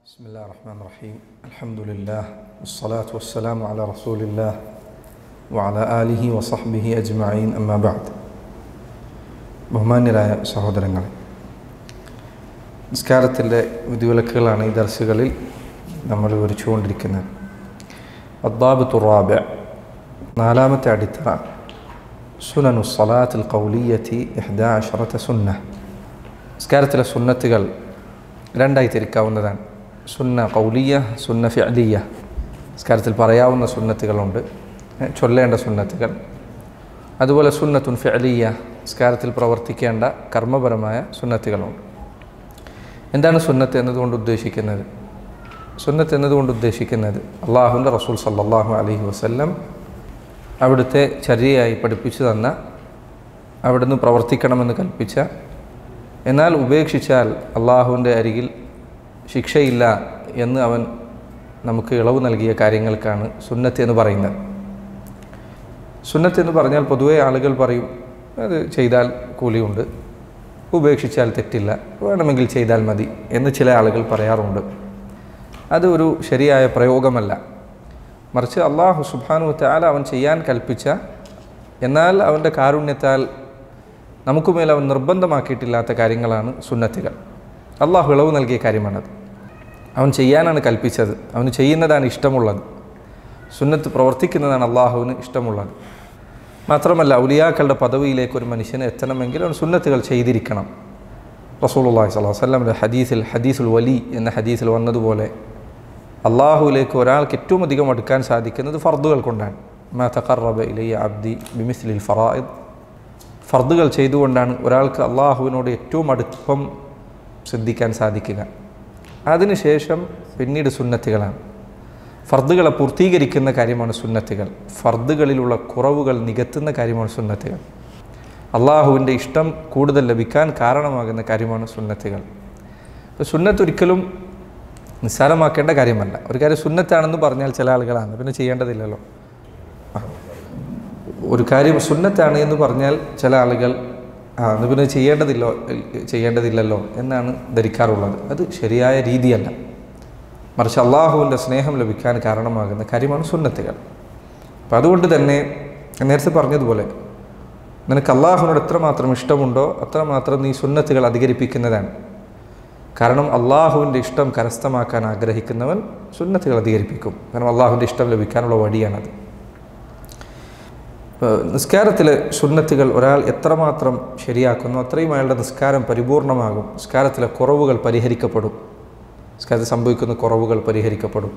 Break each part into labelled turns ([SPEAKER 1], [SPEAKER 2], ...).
[SPEAKER 1] بسم الله الرحمن الرحيم الحمد لله والصلاة والسلام على رسول الله وعلى آله وصحبه أجمعين أما بعد ബഹുമാന്യരായ സഹോദരങ്ങളെ, നിസ്കാരത്തിൻ്റെ വിധിവിലക്കുകളാണ് ഈ ദർസുകളിൽ നമ്മൾ വിവരിച്ചുകൊണ്ടിരിക്കുന്നത്. അദ്ദാബിത്തു റാബിഅ, നാലാമത്തെ അടിത്തറ, സുനനു സ്വലാത്തിൽ ഖൗലിയ്യത്തി 11 സുന്ന. നിസ്കാരത്തിലെ സുന്നത്തുകൾ രണ്ടായി തിരിക്കാവുന്നതാണ്. സുന്ന ഖൗലിയ്യ, സുന്ന ഫിഅലിയ്യ. നിസ്കാരത്തിൽ പറയാവുന്ന സുന്നത്തുകളുണ്ട്, ചൊല്ലേണ്ട സുന്നത്തുകൾ. അതുപോലെ സുന്നത്തുൻ ഫിഅലിയ്യ, നിസ്കാരത്തിൽ പ്രവർത്തിക്കേണ്ട കർമ്മപരമായ സുന്നത്തുകളുണ്ട്. എന്താണ് സുന്നത്ത് എന്നതുകൊണ്ട് ഉദ്ദേശിക്കുന്നത്? സുന്നത്ത് എന്നതുകൊണ്ട് ഉദ്ദേശിക്കുന്നത് അള്ളാഹുവിൻ്റെ റസൂൽ സല്ലല്ലാഹു അലൈഹി വസല്ലം അവിടുത്തെ ചര്യയായി പഠിപ്പിച്ചു തന്ന, അവിടുന്ന് പ്രവർത്തിക്കണമെന്ന് കൽപ്പിച്ച, എന്നാൽ ഉപേക്ഷിച്ചാൽ അള്ളാഹുവിൻ്റെ അരികിൽ ശിക്ഷയില്ല എന്ന് അവൻ നമുക്ക് ഇളവ് നൽകിയ കാര്യങ്ങൾക്കാണ് സുന്നത്ത് എന്ന് പറയുന്നത്. സുന്നത്ത് എന്ന് പറഞ്ഞാൽ പൊതുവേ ആളുകൾ പറയും, അത് ചെയ്താൽ കൂലിയുണ്ട്, ഉപേക്ഷിച്ചാൽ തെറ്റില്ല, വേണമെങ്കിൽ ചെയ്താൽ മതി എന്ന് ചില ആളുകൾ പറയാറുണ്ട്. അത് ഒരു ശരിയായ പ്രയോഗമല്ല. മറിച്ച് അള്ളാഹു സുബ്ഹാനഹു വ തആല അവൻ ചെയ്യാൻ കൽപ്പിച്ച, എന്നാൽ അവൻ്റെ കാരുണ്യത്താൽ നമുക്കുമേൽ അവൻ നിർബന്ധമാക്കിയിട്ടില്ലാത്ത കാര്യങ്ങളാണ് സുന്നത്തുകൾ. അള്ളാഹു ഇളവ് നൽകിയ കാര്യമാണത്. അവൻ ചെയ്യാനാണ് കൽപ്പിച്ചത്, അവന് ചെയ്യുന്നതാണ് ഇഷ്ടമുള്ളത്. സുന്നത്ത് പ്രവർത്തിക്കുന്നതാണ് അള്ളാഹുവിന് ഇഷ്ടമുള്ളത്. മാത്രമല്ല, ഔലിയാക്കളുടെ പദവിയിലേക്ക് ഒരു മനുഷ്യന് എത്തണമെങ്കിൽ അവൻ സുന്നത്തുകൾ ചെയ്തിരിക്കണം. റസൂലുള്ളാഹി സ്വല്ലല്ലാഹു അലൈഹി വസല്ലം ഹദീസുൽ വലി എന്ന ഹദീസിൽ വന്നതുപോലെ അള്ളാഹുവിലേക്ക് ഒരാൾക്ക് ഏറ്റവും അധികം അടുക്കാൻ സാധിക്കുന്നത് ഫർദുകൾ കൊണ്ടാണ്. മാ തഖറബ ഇലയ്യ അബ്ദി ബിമിസ്ലിൽ ഫറായിദ്. ഫർദുകൾ ചെയ്തുകൊണ്ടാണ് ഒരാൾക്ക് അള്ളാഹുവിനോട് ഏറ്റവും അടുപ്പം ശ്രദ്ധിക്കാൻ സാധിക്കുക. അതിനുശേഷം പിന്നീട് സുന്നത്തുകളാണ്. ഫർദുകളെ പൂർത്തീകരിക്കുന്ന കാര്യമാണ് സുന്നത്തുകൾ. ഫർദുകളിലുള്ള കുറവുകൾ നികത്തുന്ന കാര്യമാണ് സുന്നത്തുകൾ. അള്ളാഹുവിൻ്റെ ഇഷ്ടം കൂടുതൽ ലഭിക്കാൻ കാരണമാകുന്ന കാര്യമാണ് സുന്നത്തുകൾ. അപ്പോൾ സുന്നത്ത് ഒരിക്കലും നിസ്സാരമാക്കേണ്ട കാര്യമല്ല. ഒരു കാര്യം സുന്നത്താണെന്ന് പറഞ്ഞാൽ ചില ആളുകളാണ് പിന്നെ ചെയ്യേണ്ടതില്ലല്ലോ. ഒരു കാര്യം സുന്നത്താണ് എന്ന് പറഞ്ഞാൽ ചില ആളുകൾ അത് പിന്നെ ചെയ്യേണ്ടതില്ലല്ലോ എന്നാണ് ധരിക്കാറുള്ളത്. അത് ശരിയായ രീതിയല്ല. മറിച്ച് അള്ളാഹുവിൻ്റെ സ്നേഹം ലഭിക്കാൻ കാരണമാകുന്ന കാര്യമാണ് സുന്നത്തുകൾ. അപ്പം അതുകൊണ്ട് തന്നെ നേരത്തെ പറഞ്ഞതുപോലെ നിനക്ക് അള്ളാഹുവിനോട് എത്രമാത്രം ഇഷ്ടമുണ്ടോ അത്രമാത്രം നീ സുന്നത്തുകൾ അധികരിപ്പിക്കുന്നതാണ്. കാരണം അള്ളാഹുവിൻ്റെ ഇഷ്ടം കരസ്ഥമാക്കാൻ ആഗ്രഹിക്കുന്നവൻ സുന്നത്തുകൾ അധികരിപ്പിക്കും. കാരണം അള്ളാഹുവിൻ്റെ ഇഷ്ടം ലഭിക്കാനുള്ള വഴിയാണത്. നിസ്കാരത്തിലെ സുന്നത്തുകൾ ഒരാൾ എത്രമാത്രം ശരിയാക്കുന്നു അത്രയും അയാളുടെ നിസ്കാരം പരിപൂർണമാകും. നിസ്കാരത്തിലെ കുറവുകൾ പരിഹരിക്കപ്പെടും. നിസ്കാരത്തിൽ സംഭവിക്കുന്ന കുറവുകൾ പരിഹരിക്കപ്പെടും.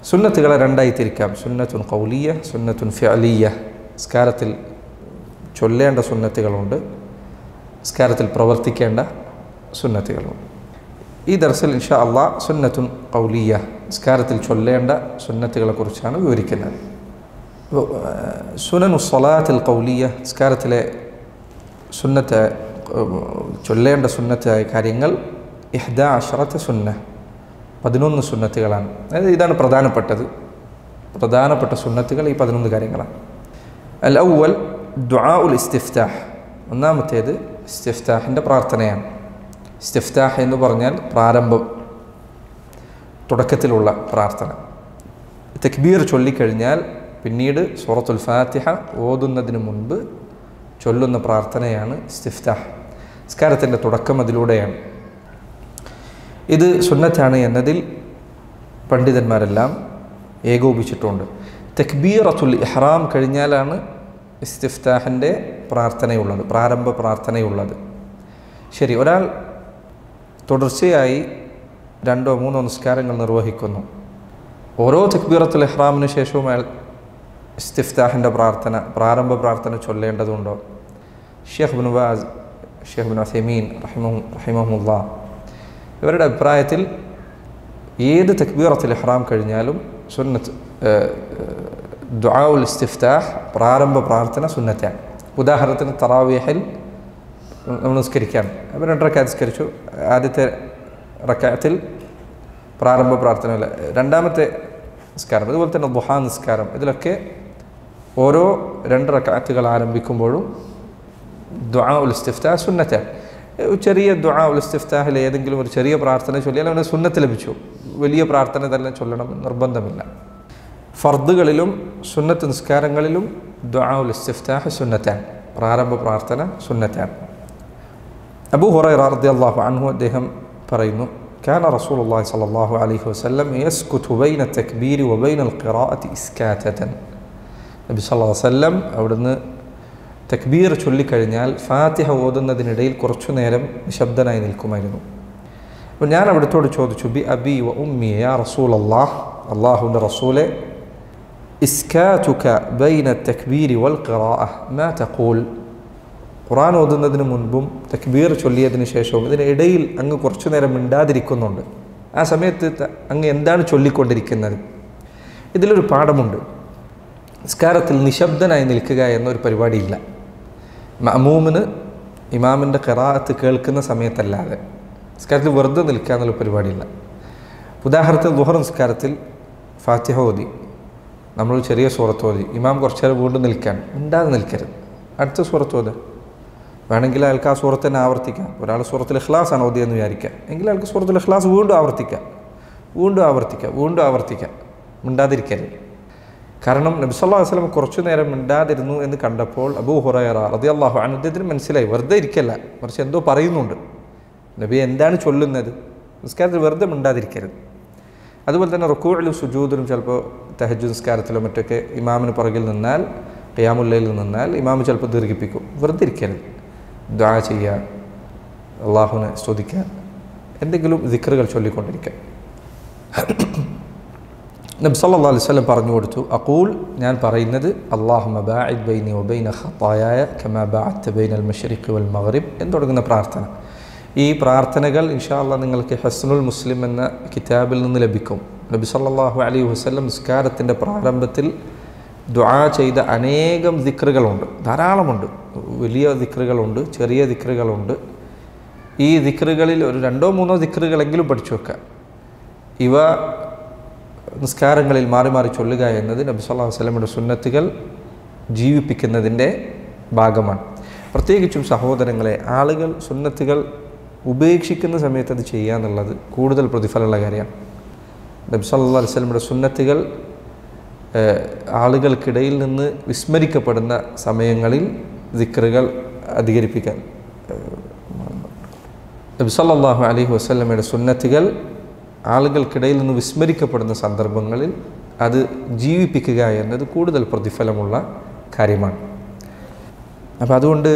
[SPEAKER 1] സുന്നത്തുകളെ രണ്ടായി തിരിക്കാം. സുന്നത്തുൻ ഖൗലിയ്യ, സുന്നത്തുൻ ഫിഅലിയ്യ. നിസ്കാരത്തിൽ ചൊല്ലേണ്ട സുന്നത്തുകളുണ്ട്, നിസ്കാരത്തിൽ പ്രവർത്തിക്കേണ്ട സുന്നത്തുകളുണ്ട്. ഈ ദർസിൽ ഇൻഷാ അല്ലാഹ് സുന്നത്തുൻ ഖൗലിയ്യ, നിസ്കാരത്തിൽ ചൊല്ലേണ്ട സുന്നത്തുകളെക്കുറിച്ചാണ് വിവരിക്കുന്നത്. സുനനു സ്വലാത്തിൽ ഖൗലിയ്യ, നിസ്കാരത്തിലെ സുന്നത്ത് ചൊല്ലേണ്ട സുന്നത്തായ കാര്യങ്ങൾ 11 സുന്ന, 11 സുന്നത്തുകളാണ്. അതായത് ഇതാണ് പ്രധാനപ്പെട്ട സുന്നത്തുകൾ ഈ 11 കാര്യങ്ങളാണ്. അൽ അവ്വൽ ദുആഉൽ ഇസ്തിഫ്താഹ്. ഒന്നാമത്തേത് ഇസ്തിഫ്താഹിൻ്റെ പ്രാർത്ഥനയാണ്. ഇസ്തിഫ്താഹ് എന്ന് പറഞ്ഞാൽ പ്രാരംഭം, തുടക്കത്തിലുള്ള പ്രാർത്ഥന. തക്ബീർ ചൊല്ലിക്കഴിഞ്ഞാൽ പിന്നീട് സൂറത്തുൽ ഫാത്തിഹ ഓതുന്നതിന് മുൻപ് ചൊല്ലുന്ന പ്രാർത്ഥനയാണ് ഇസ്തിഫ്താഹ്. നിസ്കാരത്തിൻ്റെ തുടക്കം അതിലൂടെയാണ്. ഇത് സുന്നത്താണ് എന്നതിൽ പണ്ഡിതന്മാരെല്ലാം ഏകോപിച്ചിട്ടുണ്ട്. തക്ബീറത്തുൽ ഇഹ്റാം കഴിഞ്ഞാലാണ് ഇസ്തിഫ്താഹിൻ്റെ പ്രാർത്ഥനയുള്ളത്, പ്രാരംഭ പ്രാർത്ഥനയുള്ളത്. ശരി, ഒരാൾ തുടർച്ചയായി 2 or 3 നിസ്കാരങ്ങൾ നിർവഹിക്കുന്നു. ഓരോ തക്ബീറത്തുൽ ഇഹ്റാമിന് ശേഷവും അയാൾ ഇസ്തിഫ്താഹിൻ്റെ പ്രാരംഭ പ്രാർത്ഥന ചൊല്ലേണ്ടതുണ്ടോ? ഷെയ്ഖ് ഇബ്നു ബാസ്, ഷെയ്ഖ് ഇബ്നു ഉസൈമീൻ റഹിമഹുല്ലാഹ് ഇവരുടെ അഭിപ്രായത്തിൽ ഏത് തക്ബീറത്തുൽ ഇഹ്റാം കഴിഞ്ഞാലും സുന്നത്ത് ദുആഉൽ ഇസ്തിഫ്താഹ് പ്രാരംഭ പ്രാർത്ഥന സുന്നത്താണ്. ഉദാഹരണത്തിന് തറാവീഹിൽ നമ്മൾ നിസ്കരിക്കുകയാണ്. അപ്പോൾ 2 റക്അത്ത് നിസ്കരിച്ചു. ആദ്യത്തെ റക്അത്തിൽ പ്രാരംഭ പ്രാർത്ഥനയില്ല, രണ്ടാമത്തെ നിസ്കാരം, അതുപോലെ തന്നെ ദുഹാ നിസ്കാരം, ഇതിലൊക്കെ ഓരോ 2 റക്അത്തുകൾ ആരംഭിക്കുമ്പോഴും ദുആഉൽ ഇസ്തിഫ്താഹ് സുന്നത്താണ്. ചെറിയ ദുആ ഉൽ ഇസ്തിഫ്താഹിൽ ഏതെങ്കിലും ഒരു ചെറിയ പ്രാർത്ഥന ചൊല്ലിയാൽ അവന് സുന്നത്ത് ലഭിച്ചു. വലിയ പ്രാർത്ഥന തന്നെ ചൊല്ലണം നിർബന്ധമില്ല. ഫർദുകളിലും സുന്നത്ത് നിസ്കാരങ്ങളിലും ദുആ ഉൽ ഇസ്തിഫ്താഹ് സുന്നത്താണ്, പ്രാരംഭ പ്രാർത്ഥന സുന്നത്താണ്. അബൂ ഹുറൈറ റളിയല്ലാഹു അൻഹു അദ്ദേഹം പറയുന്നു, കാന റസൂലുള്ളാഹി സ്വല്ലല്ലാഹു അലൈഹി വസല്ലം യസ്കുതു ബൈന തക്ബീരി വബൈന ഖിറാഅത്തി ഇസ്കാതതൻ. നബി സല്ലല്ലാഹു അലൈഹി വസല്ലം അവിടുന്ന് തക്ബീർ ചൊല്ലിക്കഴിഞ്ഞാൽ ഫാത്തിഹ ഓതുന്നതിനിടയിൽ കുറച്ചു നേരം നിശബ്ദനായി നിൽക്കുമായിരുന്നു. അപ്പോൾ ഞാൻ അവിടുത്തോട് ചോദിച്ചു, ബി അബി വ ഉമ്മി യാ റസൂലല്ലാഹ്, അല്ലാഹുവിൻ്റെ റസൂലെ, ഇസ്കാതുക ബൈന തക്ബീരി വൽ ഖിറാഅ മാ തഖൂൽ, ഖുർആൻ ഓതുന്നതിന് മുൻപും തക്ബീർ ചൊല്ലിയതിന് ശേഷവും ഇതിനിടയിൽ അങ്ങ് കുറച്ചു നേരം മിണ്ടാതിരിക്കുന്നുണ്ട്. ആ സമയത്ത് അങ്ങ് എന്താണ് ചൊല്ലിക്കൊണ്ടിരിക്കുന്നത്? ഇതിലൊരു പാഠമുണ്ട്. നിസ്കാരത്തിൽ നിശബ്ദനായി നിൽക്കുക എന്നൊരു പരിപാടിയില്ല. മഅമൂമിന് ഇമാമിൻ്റെ ഖിറാഅത്ത് കേൾക്കുന്ന സമയത്തല്ലാതെ നിസ്കാരത്തിൽ വെറുതെ നിൽക്കുക എന്നുള്ള പരിപാടിയില്ല. ഉദാഹരണത്തിന് ദുഹർ നിസ്കാരത്തിൽ ഫാത്തിഹ ഓതി, നമ്മൾ ചെറിയ സൂറത്ത് ഓതി, ഇമാം കുറച്ചു നേരം വീണ്ടും നിൽക്കാൻ, മിണ്ടാതെ നിൽക്കരുത്. അടുത്ത സൂറത്ത് ഓത്, വേണമെങ്കിൽ അയാൾക്ക് ആ സൂറത്ത് തന്നെ ആവർത്തിക്കാം. ഒരാൾ സൂറത്തുൽ ഇഖ്ലാസ് ആണ് ഓതിയെന്ന് വിചാരിക്കുക, എങ്കിൽ അയാൾക്ക് സൂറത്തുൽ ഇഖ്ലാസ് വീണ്ടും ആവർത്തിക്കാം, വീണ്ടും ആവർത്തിക്കാം, മിണ്ടാതിരിക്കരുത്. കാരണം നബി സല്ലല്ലാഹു അലൈഹി വസല്ലം കുറച്ചു നേരം മിണ്ടാതിരുന്നു എന്ന് കണ്ടപ്പോൾ അബൂ ഹുറൈറ റളിയല്ലാഹു അൻഹു അദ്ദേഹത്തിന് മനസ്സിലായി, വെറുതെ ഇരിക്കല്ല, മറിച്ച് എന്തോ പറയുന്നുണ്ട്. നബി എന്താണ് ചൊല്ലുന്നത്? നിസ്കാരത്തിൽ വെറുതെ മിണ്ടാതിരിക്കരുത്. അതുപോലെ തന്നെ റുക്കൂഇലും സുജൂദിലും ചിലപ്പോൾ തഹജ്ജുദ് നിസ്കാരത്തിലോ മറ്റൊക്കെ ഇമാമിന് പുറകിൽ നിന്നാൽ, ഖിയാമുൽ ലൈലിൽ നിന്നാൽ ഇമാം ചിലപ്പോൾ ദീർഘിപ്പിക്കും. വെറുതെ ഇരിക്കരുത്. ദുആ ചെയ്യുക, അള്ളാഹുവിനെ സ്തുതിക്കുക, എന്തെങ്കിലും ദിക്റുകൾ ചൊല്ലിക്കൊണ്ടിരിക്കുക. നബി സല്ലല്ലാഹു അലൈഹി വസല്ലം പറഞ്ഞു കൊടുത്തു, അഖൂൽ, ഞാൻ പറയുന്നത്, അല്ലാഹുമ്മ ബാഇദ് ബൈനി വബൈന ഖതായായ കമാ ബഅദ്ത ബൈനൽ മശ്രിഖി വൽ മഗ്രിബ് എന്ന് തുടങ്ങുന്ന പ്രാർത്ഥന. ഈ പ്രാർത്ഥനകൾ ഇൻഷാ അല്ലാഹ് നിങ്ങൾക്ക് ഹസ്നുൽ മുസ്ലിം എന്ന കിതാബിൽ നിന്ന് ലഭിക്കും. നബി സല്ലല്ലാഹു അലൈഹി വസല്ലം നിസ്കാരത്തിൻ്റെ പ്രാരംഭത്തിൽ ദുആ ചെയ്ത അനേകം ദിക്റുകളുണ്ട്, ധാരാളമുണ്ട്. വലിയ ദിക്റുകളുണ്ട്, ചെറിയ ദിക്റുകളുണ്ട്. ഈ ദിക്റുകളിൽ ഒരു 2-3 ദിക്റുകളെങ്കിലും പഠിച്ചു വെക്കുക. ഇവ നിസ്കാരങ്ങളിൽ മാറി മാറി ചൊല്ലുക എന്നത് നബി സല്ലല്ലാഹു അലൈഹി വസല്ലമയുടെ സുന്നത്തുകൾ ജീവിപ്പിക്കുന്നതിൻ്റെ ഭാഗമാണ്. പ്രത്യേകിച്ചും സഹോദരങ്ങളെ, ആളുകൾ സുന്നത്തുകൾ ഉപേക്ഷിക്കുന്ന സമയത്ത് അത് ചെയ്യുക എന്നുള്ളത് കൂടുതൽ പ്രതിഫലമുള്ള കാര്യമാണ്. നബി സല്ലല്ലാഹു അലൈഹി വസല്ലമയുടെ സുന്നത്തുകൾ ആളുകൾക്കിടയിൽ നിന്ന് വിസ്മരിക്കപ്പെടുന്ന സമയങ്ങളിൽ ദിക്റുകൾ അധികരിപ്പിക്കാൻ, നബി സല്ലല്ലാഹു അലൈഹി വസല്ലമയുടെ സുന്നത്തുകൾ ആളുകൾക്കിടയിൽ നിന്ന് വിസ്മരിക്കപ്പെടുന്ന സന്ദർഭങ്ങളിൽ അത് ജീവിപ്പിക്കുക എന്നത് കൂടുതൽ പ്രതിഫലമുള്ള കാര്യമാണ്. അപ്പോൾ അതുകൊണ്ട്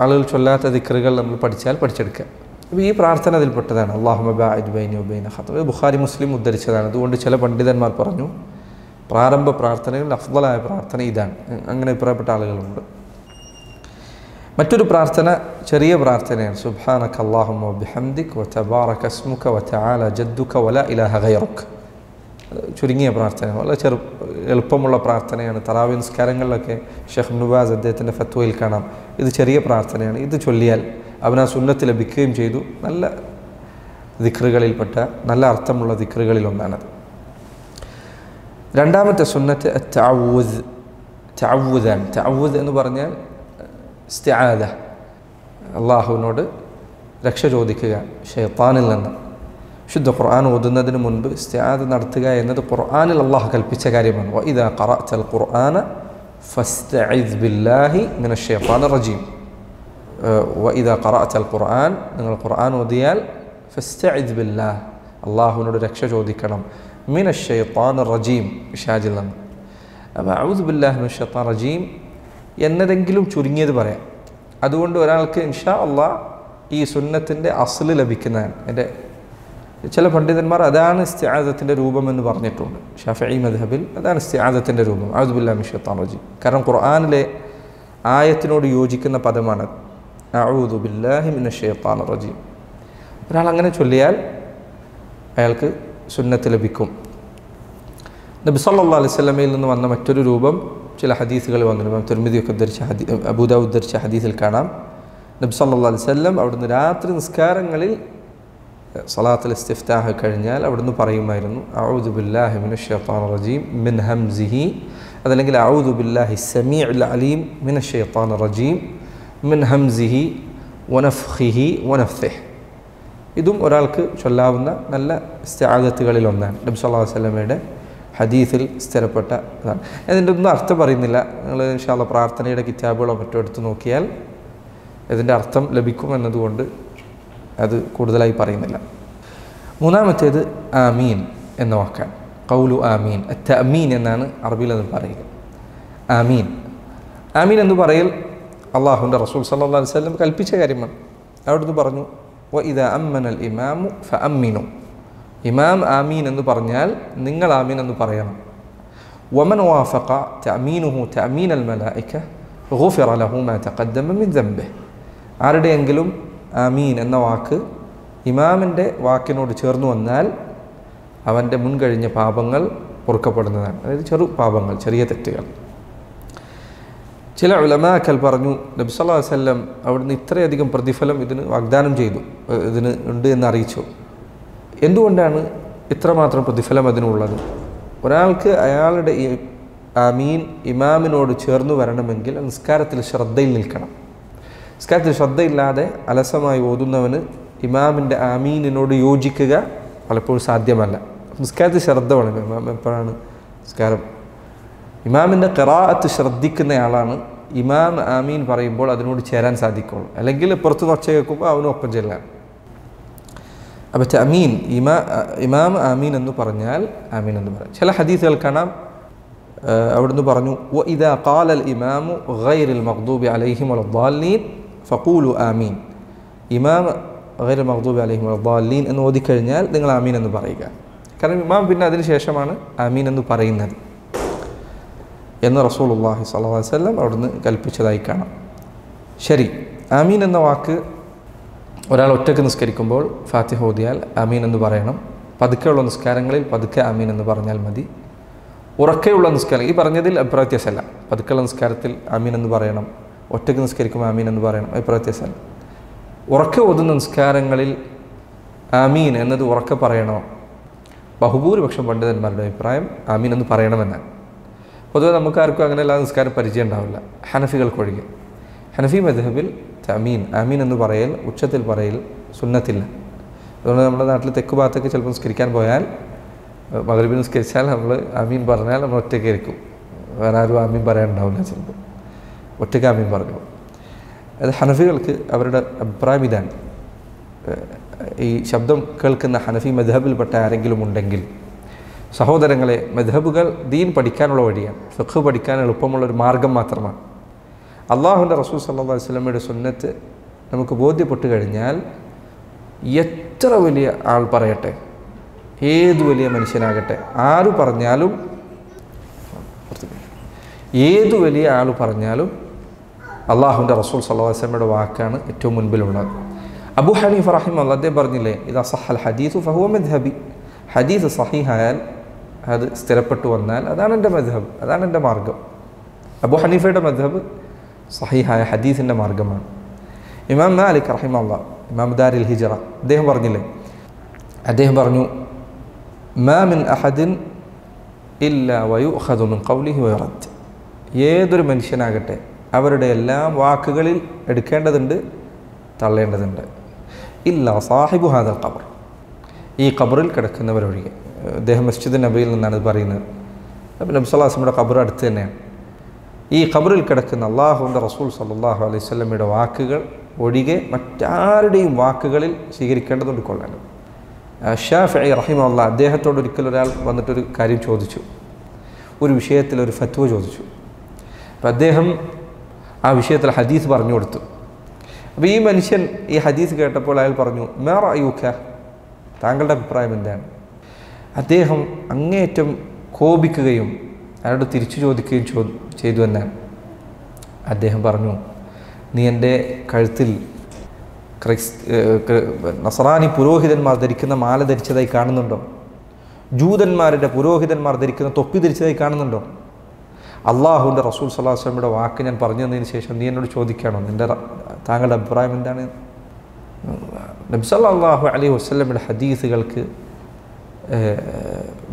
[SPEAKER 1] ആളുകൾ ചൊല്ലാത്ത ദിക്റുകൾ നമ്മൾ പഠിച്ചെടുക്കുക. അപ്പോൾ ഈ പ്രാർത്ഥന അതിൽപ്പെട്ടതാണ്, അല്ലാഹുമ്മ ബാഇദ് ബൈനി വബൈന ഖതായ. ബുഖാരി മുസ്ലിം ഉദ്ധരിച്ചതാണ്. അതുകൊണ്ട് ചില പണ്ഡിതന്മാർ പറഞ്ഞു, പ്രാരംഭ പ്രാർത്ഥനകളിൽ അഫ്ളലായ പ്രാർത്ഥന ഇതാണ്. അങ്ങനെ അഭിപ്രായപ്പെട്ട ആളുകളുണ്ട്. മറ്റൊരു പ്രാർത്ഥന ചെറിയ പ്രാർത്ഥനയാണ്, സുബ്ഹാനക അല്ലാഹുമ്മ വബിഹംദിക വതബാറക ഇസ്മുക വതആല ജദ്ദുക വലാ ഇലാഹ ഗൈറുക. ചുരുങ്ങിയ പ്രാർത്ഥന, വളരെ എളുപ്പമുള്ള പ്രാർത്ഥനയാണ്. തറാവീഹ് നിസ്കാരങ്ങളിലൊക്കെ ഷെയ്ഖ് ഇബ്നു ബാസ് അദ്ദേഹത്തിൻ്റെ ഫത്വയിൽ കാണാം, ഇത് ചെറിയ പ്രാർത്ഥനയാണ്, ഇത് ചൊല്ലിയാൽ അവന് ആ സുന്നത്ത് ലഭിക്കുകയും ചെയ്തു. നല്ല ദിക്റുകളിൽപ്പെട്ട നല്ല അർത്ഥമുള്ള ദിക്റുകളിലൊന്നാണത്. രണ്ടാമത്തെ സുന്നത്ത് തഅവ്വുദാണ്. തഅവ്വുദ് എന്ന് പറഞ്ഞാൽ ഇസ്തിആദ, അള്ളാഹുവിനോട് രക്ഷ ചോദിക്കുക ശൈത്താനിൽ നിന്ന്. ശുദ്ധ ഖുർആൻ ഓതുന്നതിന് മുൻപ് ഇസ്തിആദ നടത്തുക എന്നത് ഖുർആനിൽ അള്ളാഹു കൽപ്പിച്ച കാര്യമാണ്. വഇദാ ഖറഅതൽ ഖുർആന ഫസ്തഇദ് ബില്ലാഹി മിനശ് ശൈത്താനിർ റജീം. വഇദാ ഖറഅതൽ ഖുർആൻ, നിങ്ങൾ ഖുർആൻ ഓതിയാൽ ഫസ്തഇദ് ബില്ലാഹ്, അള്ളാഹുവിനോട് രക്ഷ ചോദിക്കണം, മിനശ് ശൈത്താനിർ റജീം, പിശാചിൽ നിന്ന്. അപ്പോൾ അഊദു ബില്ലാഹി മിനശ് ശൈത്താനിർ റജീം എന്നതെങ്കിലും ചുരുങ്ങിയത് പറയാം. അതുകൊണ്ട് ഒരാൾക്ക് ഇൻഷാ അള്ളാഹ് ഈ സുന്നത്തിൻ്റെ അസ്ല് ലഭിക്കുന്നതാണ്. എൻ്റെ ചില പണ്ഡിതന്മാർ അതാണ് ഇസ്തിആദത്തിൻ്റെ രൂപമെന്ന് പറഞ്ഞിട്ടുണ്ട്. ഷാഫിഈ മദ്ഹബിൽ അതാണ് ഇസ്തിആദത്തിൻ്റെ രൂപം, അഊദു ബില്ലാഹി മിനശ് ശൈത്താനിർ റജീം. കാരണം ഖുർആനിലെ ആയത്തിനോട് യോജിക്കുന്ന പദമാണ് അഊദു ബില്ലാഹി മിനശ് ശൈത്താനിർ റജീം. ഒരാൾ അങ്ങനെ ചൊല്ലിയാൽ അയാൾക്ക് സുന്നത്ത് ലഭിക്കും. നബി സല്ലല്ലാഹു അലൈഹി വസല്ലമയിൽ നിന്ന് വന്ന മറ്റൊരു രൂപം ചില ഹദീസുകൾ വന്നു. തിർമിദിയൊക്കെ ഉദ്ധരിച്ച അബൂ ദാവൂദ് ഉദ്ധരിച്ച ഹദീസിൽ കാണാം, നബി സല്ലല്ലാഹു അലൈഹി വസല്ലം അവിടുന്ന് രാത്രി നിസ്കാരങ്ങളിൽ സലാത്തുൽ ഇസ്തിഫ്താഹ് കഴിഞ്ഞാൽ അവിടുന്ന് പറയുമായിരുന്നു, അഊദു ബില്ലാഹി മിനശ് ശൈത്താനിർ റജീം മിൻ ഹംസിഹി, അതല്ലെങ്കിൽ അഊദു ബില്ലാഹി സമീഉൽ അലീം മിനശ് ശൈത്താനിർ റജീം മിൻ ഹംസിഹി വനഫ്ഖിഹി വനഫ്സിഹ്. ഇതും ഒരാൾക്ക് ചൊല്ലാവുന്ന നല്ല ഇസ്തിആദത്തുകളിലൊന്നാണ്. നബി സല്ലല്ലാഹു അലൈഹി വസല്ലമയുടെ ഹദീസിൽ സ്ഥിരപ്പെട്ട ഇതാണ്. ഇതിൻ്റെ ഒന്നും അർത്ഥം പറയുന്നില്ല. നിങ്ങൾ ഇൻഷാ അല്ലാഹ് പ്രാർത്ഥനയുടെ കിതാബുകളോ മറ്റോ എടുത്ത് നോക്കിയാൽ ഇതിൻ്റെ അർത്ഥം ലഭിക്കുമെന്നതുകൊണ്ട് അത് കൂടുതലായി പറയുന്നില്ല. മൂന്നാമത്തേത് ആമീൻ എന്ന വാക്കാണ്. ഖൗലു ആമീൻ, തഅമീൻ എന്നാണ് അറബിയിൽ അത് പറയുക. ആമീൻ ആമീൻ എന്ന് പറയൽ അള്ളാഹുവിൻ്റെ റസൂൽ സല്ലല്ലാഹു അലൈഹി വസല്ലം കൽപ്പിച്ച കാര്യമാണ്. അവിടുന്ന് പറഞ്ഞു വഇദാ അമ്മനൽ ഇമാമു ഫഅമ്മിനു, ഇമാം ആമീൻ എന്ന് പറഞ്ഞാൽ നിങ്ങൾ ആമീൻ എന്ന് പറയണം. വമൻ വാഫഖ തഅമീനുഹു തഅമീനൽ മലായിക ഗുഫിറ ലഹു മാ തഖദ്ദമ മിൻ ദംബിഹി, ആരുടെയെങ്കിലും ആമീൻ എന്ന വാക്ക് ഇമാമിൻ്റെ വാക്കിനോട് ചേർന്ന് വന്നാൽ അവൻ്റെ മുൻകഴിഞ്ഞ പാപങ്ങൾ പൊറുക്കപ്പെടുന്നതാണ്. അതായത് ചെറു പാപങ്ങൾ, ചെറിയ തെറ്റുകൾ. ചില ഉലമാക്കൾ പറഞ്ഞു നബി സല്ലല്ലാഹു അലൈഹി വസല്ലം അവിടുന്ന് ഇത്രയധികം പ്രതിഫലം ഇതിന് വാഗ്ദാനം ചെയ്തു, ഇതിന് ഉണ്ട് എന്ന് അറിയിച്ചു. എന്തുകൊണ്ടാണ് ഇത്രമാത്രം പ്രതിഫലം അതിനുള്ളത്? ഒരാൾക്ക് അയാളുടെ ആമീൻ ഇമാമിനോട് ചേർന്ന് വരണമെങ്കിൽ നിസ്കാരത്തിൽ ശ്രദ്ധയിൽ നിൽക്കണം. നിസ്കാരത്തിൽ ശ്രദ്ധയില്ലാതെ അലസമായി ഓതുന്നവന് ഇമാമിൻ്റെ ആമീനിനോട് യോജിക്കുക പലപ്പോഴും സാധ്യമല്ല. നിസ്കാരത്തിൽ ശ്രദ്ധ വേണം. ഇമാം എപ്പോഴാണ് നിസ്കാരം, ഇമാമിൻ്റെ ഖിറാഅത്ത് ശ്രദ്ധിക്കുന്നയാളാണ് ഇമാം ആമീൻ പറയുമ്പോൾ അതിനോട് ചേരാൻ സാധിക്കുള്ളൂ. അല്ലെങ്കിൽ പുറത്ത് ഒച്ച കേൾക്കുമ്പോൾ അവനൊപ്പം ചെല്ലാൻ. അപ്പോൾ തഅമീൻ ഇമാം ആമീൻ എന്ന് പറഞ്ഞാൽ ആമീൻ എന്ന് പറയാം. ചില ഹദീസുകൾ കാണാം അവിടുന്ന് പറഞ്ഞു വഇദാ ഖാലൽ ഇമാമു ഗൈറിൽ മഗ്ദൂബി അലൈഹിം വലദ്ദാലീൻ ഫഖൂലു ആമീൻ, ഇമാം ഗൈറുൽ മഗ്ദൂബി അലൈഹിം വലദ്ദാലീൻ എന്ന് ഓതിക്കഴിഞ്ഞാൽ നിങ്ങൾ ആമീൻ എന്ന് പറയുക. കാരണം ഇമാം പിന്നെ അതിന് ശേഷമാണ് ആമീൻ എന്ന് പറയുന്നത് എന്ന് റസൂലുള്ളാഹി സ്വല്ലല്ലാഹു അലൈഹി വസല്ലം അവിടുന്ന് കൽപ്പിച്ചതായി കാണാം. ശരി, ആമീൻ എന്ന വാക്ക് ഒരാൾ ഒറ്റയ്ക്ക് നിസ്കരിക്കുമ്പോൾ ഫാത്തിഹ ഓതിയാൽ ആമീൻ എന്ന് പറയണം. പതുക്കെയുള്ള നിസ്കാരങ്ങളിൽ പതുക്കെ ആമീൻ എന്ന് പറഞ്ഞാൽ മതി. ഉറക്കെയുള്ള നിസ്കാരം ഈ പറഞ്ഞതിൽ അഭിപ്രായ വ്യത്യാസമല്ല. പതുക്കെയുള്ള നിസ്കാരത്തിൽ ആമീൻ എന്ന് പറയണം, ഒറ്റയ്ക്ക് നിസ്കരിക്കുമ്പോൾ ആമീൻ എന്ന് പറയണം, അഭിപ്രായ വ്യത്യാസമല്ല. ഉറക്കെ ഓതുന്ന നിസ്കാരങ്ങളിൽ ആമീൻ എന്നത് ഉറക്കെ പറയണോ? ബഹുഭൂരിപക്ഷം പണ്ഡിതന്മാരുടെ അഭിപ്രായം ആമീൻ എന്ന് പറയണമെന്നാണ്. പൊതുവെ നമുക്കാർക്കും അങ്ങനെ എല്ലാ നിസ്കാരം പരിചയം ഉണ്ടാവില്ല, ഹനഫികൾക്കൊഴികെ. ഹനഫി മദ്ഹബിൽ തഅമീൻ ആമീൻ എന്ന് പറയൽ, ഉച്ചത്തിൽ പറയൽ സുന്നത്തില്ല. അതുകൊണ്ട് നമ്മുടെ നാട്ടിൽ തെക്ക് ഭാഗത്തൊക്കെ ചിലപ്പോൾ നിസ്കരിക്കാൻ പോയാൽ മഗ്‌രിബിന് നിസ്കരിച്ചാൽ നമ്മൾ ആമീൻ പറഞ്ഞാൽ നമ്മൾ ഒറ്റയ്ക്ക് ഇരിക്കും, വേറെ ആരും ആമീൻ പറയാനുണ്ടാവില്ല. ചിലപ്പോൾ ഒറ്റയ്ക്ക് ആമീൻ പറഞ്ഞു. അത് ഹനഫികൾക്ക് അവരുടെ അഭിപ്രായം ഇതാണ്. ഈ ശബ്ദം കേൾക്കുന്ന ഹനഫി മദ്ഹബിൽപ്പെട്ട ആരെങ്കിലും ഉണ്ടെങ്കിൽ സഹോദരങ്ങളെ, മദ്ഹബുകൾ ദീൻ പഠിക്കാനുള്ള വഴിയാണ്, ഫിഖ് പഠിക്കാൻ എളുപ്പമുള്ളൊരു മാർഗം മാത്രമാണ്. അള്ളാഹുവിൻ്റെ റസൂൽ സല്ലല്ലാഹു അലൈഹി വസല്ലമയുടെ സുന്നത്ത് നമുക്ക് ബോധ്യപ്പെട്ട് കഴിഞ്ഞാൽ എത്ര വലിയ ആൾ പറയട്ടെ, ഏത് വലിയ മനുഷ്യനാകട്ടെ, ആര് പറഞ്ഞാലും, ഏതു വലിയ ആൾ പറഞ്ഞാലും അള്ളാഹുവിൻ്റെ റസൂൽ സല്ലല്ലാഹു അലൈഹി വസല്ലമയുടെ വാക്കാണ് ഏറ്റവും മുൻപിലുള്ളത്. അബൂ ഹനീഫ റഹിമഹുല്ലാഹ് അദ്ദേഹം പറഞ്ഞില്ലേ, ഇദാ സഹൽ ഹദീസു ഫഹുവ മദ്ഹബി, ഹദീസ് സഹീഹായാൽ അത് സ്ഥിരപ്പെട്ടു വന്നാൽ അതാണ് എൻ്റെ മദ്ഹബ്, അതാണ് എൻ്റെ മാർഗം. അബൂ ഹനീഫയുടെ മദ്ഹബ് സഹീഹായ ഹദീസിൻ്റെ മാർഗമാണ്. ഇമാം മാലിക് റഹിമഹുല്ലാഹ്, ഇമാം ദാരിൽ ഹിജ്റ, അദ്ദേഹം പറഞ്ഞില്ലേ, അദ്ദേഹം പറഞ്ഞു മാ മിൻ അഹദിൻ ഇല്ലാ വയുഖദു മിൻ ഖൗലിഹി വയുറദ്, ഏതൊരു മനുഷ്യനാകട്ടെ അവരുടെ എല്ലാ വാക്കുകളിൽ എടുക്കേണ്ടതുണ്ട്, തള്ളേണ്ടതുണ്ട്. ഇല്ലാ സാഹിബു ഹാദൽ ഖബർ, ഈ ഖബറിൽ കിടക്കുന്നവരൊഴികെ. അദ്ദേഹം മസ്ജിദ് നബിയിൽ നിന്നാണ് ഇത് പറയുന്നത്. അപ്പോൾ നബി സല്ലല്ലാഹു അലൈഹി വസല്ലമയുടെ ഖബർ അടുത്ത് തന്നെയാണ്. ഈ ഖബറിൽ കിടക്കുന്ന അള്ളാഹുവിൻ്റെ റസൂൽ സല്ലല്ലാഹു അലൈഹി വസല്ലമയുടെ വാക്കുകൾ ഒഴികെ മറ്റാരുടെയും വാക്കുകളിൽ സ്വീകരിക്കേണ്ടതുണ്ട്, കൊള്ളേണ്ടത്. ഷാഫിഈ റഹിമഹുല്ലാഹ് അദ്ദേഹത്തോട് ഒരിക്കൽ ഒരാൾ വന്നിട്ടൊരു കാര്യം ചോദിച്ചു, ഒരു വിഷയത്തിൽ ഒരു ഫത്വ ചോദിച്ചു. അപ്പം അദ്ദേഹം ആ വിഷയത്തിൽ ഹദീസ് പറഞ്ഞു കൊടുത്തു. അപ്പോൾ ഈ മനുഷ്യൻ ഈ ഹദീസ് കേട്ടപ്പോൾ അയാൾ പറഞ്ഞു മാ റഅയുക, താങ്കളുടെ അഭിപ്രായം എന്താണ്? അദ്ദേഹം അങ്ങേയറ്റം കോപിക്കുകയും അയാളോട് തിരിച്ചു ചോദിക്കുകയും ചെയ്തു എന്നാണ്. അദ്ദേഹം പറഞ്ഞു, നീ എൻ്റെ കഴുത്തിൽ നസറാനി പുരോഹിതന്മാർ ധരിക്കുന്ന മാല ധരിച്ചതായി കാണുന്നുണ്ടോ? ജൂതന്മാരുടെ പുരോഹിതന്മാർ ധരിക്കുന്ന തൊപ്പി ധരിച്ചതായി കാണുന്നുണ്ടോ? അള്ളാഹുവിൻ്റെ റസൂൽ സല്ലല്ലാഹു അലൈഹി വസല്ലമയുടെ വാക്ക് ഞാൻ പറഞ്ഞു തന്നതിന് ശേഷം നീ എന്നോട് ചോദിക്കുകയാണോ താങ്കളുടെ അഭിപ്രായം എന്താണ്? നബി സല്ലല്ലാഹു അലൈഹി വസല്ലമയുടെ ഹദീസുകൾക്ക്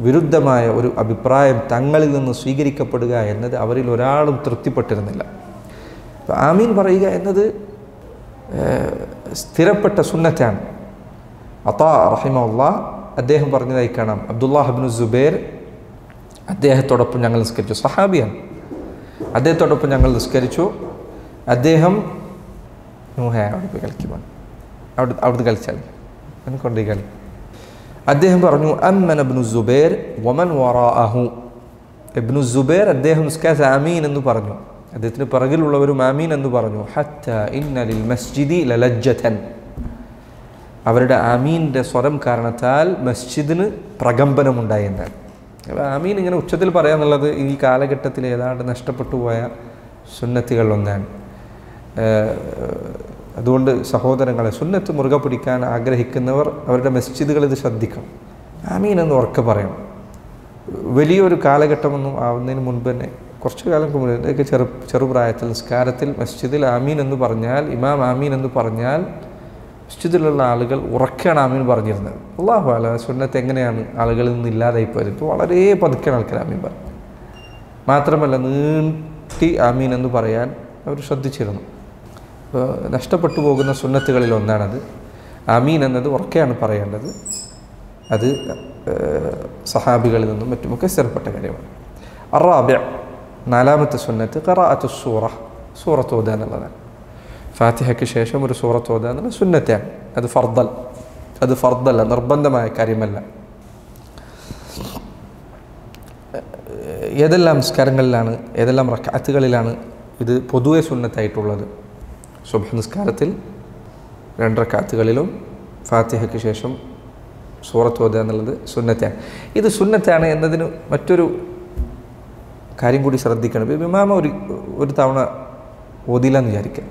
[SPEAKER 1] വിരുദ്ധമായ ഒരു അഭിപ്രായം തങ്ങളിൽ നിന്ന് സ്വീകരിക്കപ്പെടുക എന്നത് അവരിൽ ഒരാളും തൃപ്തിപ്പെട്ടിരുന്നില്ല. അപ്പോൾ ആമീൻ പറയുക എന്നത് സ്ഥിരപ്പെട്ട സുന്നത്താണ്. അതാ റഹിമഹുല്ലാഹ് അദ്ദേഹം പറഞ്ഞതായി കാണാം, അബ്ദുല്ലാഹ് ഇബ്നു സുബൈർ അദ്ദേഹത്തോടൊപ്പം ഞങ്ങൾ നിസ്കരിച്ചു. സഹാബിയാണ്. അദ്ദേഹത്തോടൊപ്പം ഞങ്ങൾ നിസ്കരിച്ചു. അദ്ദേഹം അവിടെ പോയി കളിക്കുമ്പോൾ അവിടുന്ന് കളിച്ചാൽ എനിക്കൊണ്ടേ കളി. അദ്ദേഹം പറഞ്ഞു, അമ്മൻ ഇബ്നു സുബൈർ വമൻ വറാഅഹു. ഇബ്നു സുബൈർ അദ്ദേഹം നിസ്കാരത്തിൽ ആമീൻ എന്ന് പറഞ്ഞു, അദ്ദേഹത്തിന് പിറകിലുള്ളവരും ആമീൻ എന്ന് പറഞ്ഞു. ഹത്താ ഇന്ന ലിൽ മസ്ജിദി ലലജ്ജതൻ. അവരുടെ ആമീൻ്റെ സ്വരം കാരണത്താൽ മസ്ജിദിന് പ്രകമ്പനമുണ്ടായി എന്നാണ്. ആമീൻ ഇങ്ങനെ ഉച്ചത്തിൽ പറയാന്നുള്ളത് ഈ കാലഘട്ടത്തിൽ ഏതാണ്ട് നഷ്ടപ്പെട്ടു പോയ സുന്നത്തുകളിലൊന്നാണ്. അതുകൊണ്ട് സഹോദരങ്ങളെ, സുന്നത്ത് മുറുകെ പിടിക്കാൻ ആഗ്രഹിക്കുന്നവർ അവരുടെ മസ്ജിദുകൾ ഇത് ശ്രദ്ധിക്കണം. ആമീൻ എന്ന് ഉറക്കെ പറയണം. വലിയൊരു കാലഘട്ടമൊന്നും ആവുന്നതിന് മുൻപ് തന്നെ, കുറച്ച് കാലം മുമ്പ്, ഇതൊക്കെ ചെറുപ്രായത്തിൽ നിസ്കാരത്തിൽ മസ്ജിദിൽ ആമീൻ എന്ന് പറഞ്ഞാൽ, ഇമാം ആമീൻ എന്ന് പറഞ്ഞാൽ മസ്ജിദിലുള്ള ആളുകൾ ഉറക്കെയാണ് ആമീൻ പറഞ്ഞിരുന്നത്. അല്ലാഹു അല സുന്നത്ത് എങ്ങനെയാണ് ആളുകളിൽ നിന്ന് ഇല്ലാതായി പോയത്. ഇപ്പോൾ വളരെ പതുക്കെയാണ് ആൾക്കാർ ആമീൻ പറഞ്ഞു. മാത്രമല്ല നീട്ടി ആമീൻ എന്ന് പറയാൻ അവർ ശ്രദ്ധിച്ചിരുന്നു. നഷ്ടപ്പെട്ടു പോകുന്ന സുന്നത്തുകളിൽ ഒന്നാണത്. ആമീൻ എന്നത് ഉറക്കെയാണ് പറയേണ്ടത്. അത് സഹാബികളിൽ നിന്നും മറ്റുമൊക്കെ സ്ഥിരപ്പെട്ട കാര്യമാണ്. അറാബിഅ, നാലാമത്തെ സുന്നത്ത് ഖിറാഅത്തു സൂറ, സൂറത്ത് ഓതുക എന്നുള്ളതാണ്. ഫാത്തിഹയ്ക്ക് ശേഷം ഒരു സൂറത്ത് ഓതുക എന്നുള്ള സുന്നത്താണ്. അത് ഫർദല്ല, നിർബന്ധമായ കാര്യമല്ല. ഏതെല്ലാം നിസ്കാരങ്ങളിലാണ്, ഏതെല്ലാം റക്അത്തുകളിലാണ് ഇത് പൊതുവെ സുന്നത്തായിട്ടുള്ളത്? സുബ്ഹ് നിസ്കാരത്തിൽ 2 റക്അത്തുകളിലും ഫാത്തിഹയ്ക്ക് ശേഷം സൂറത്ത് ഓതുക എന്നുള്ളത് സുന്നത്താണ്. ഇത് സുന്നത്താണ് എന്നതിന് മറ്റൊരു കാര്യം കൂടി ശ്രദ്ധിക്കണം. ഇമാമ ഒരു തവണ ഓതിയില്ലെന്ന് വിചാരിക്കുക,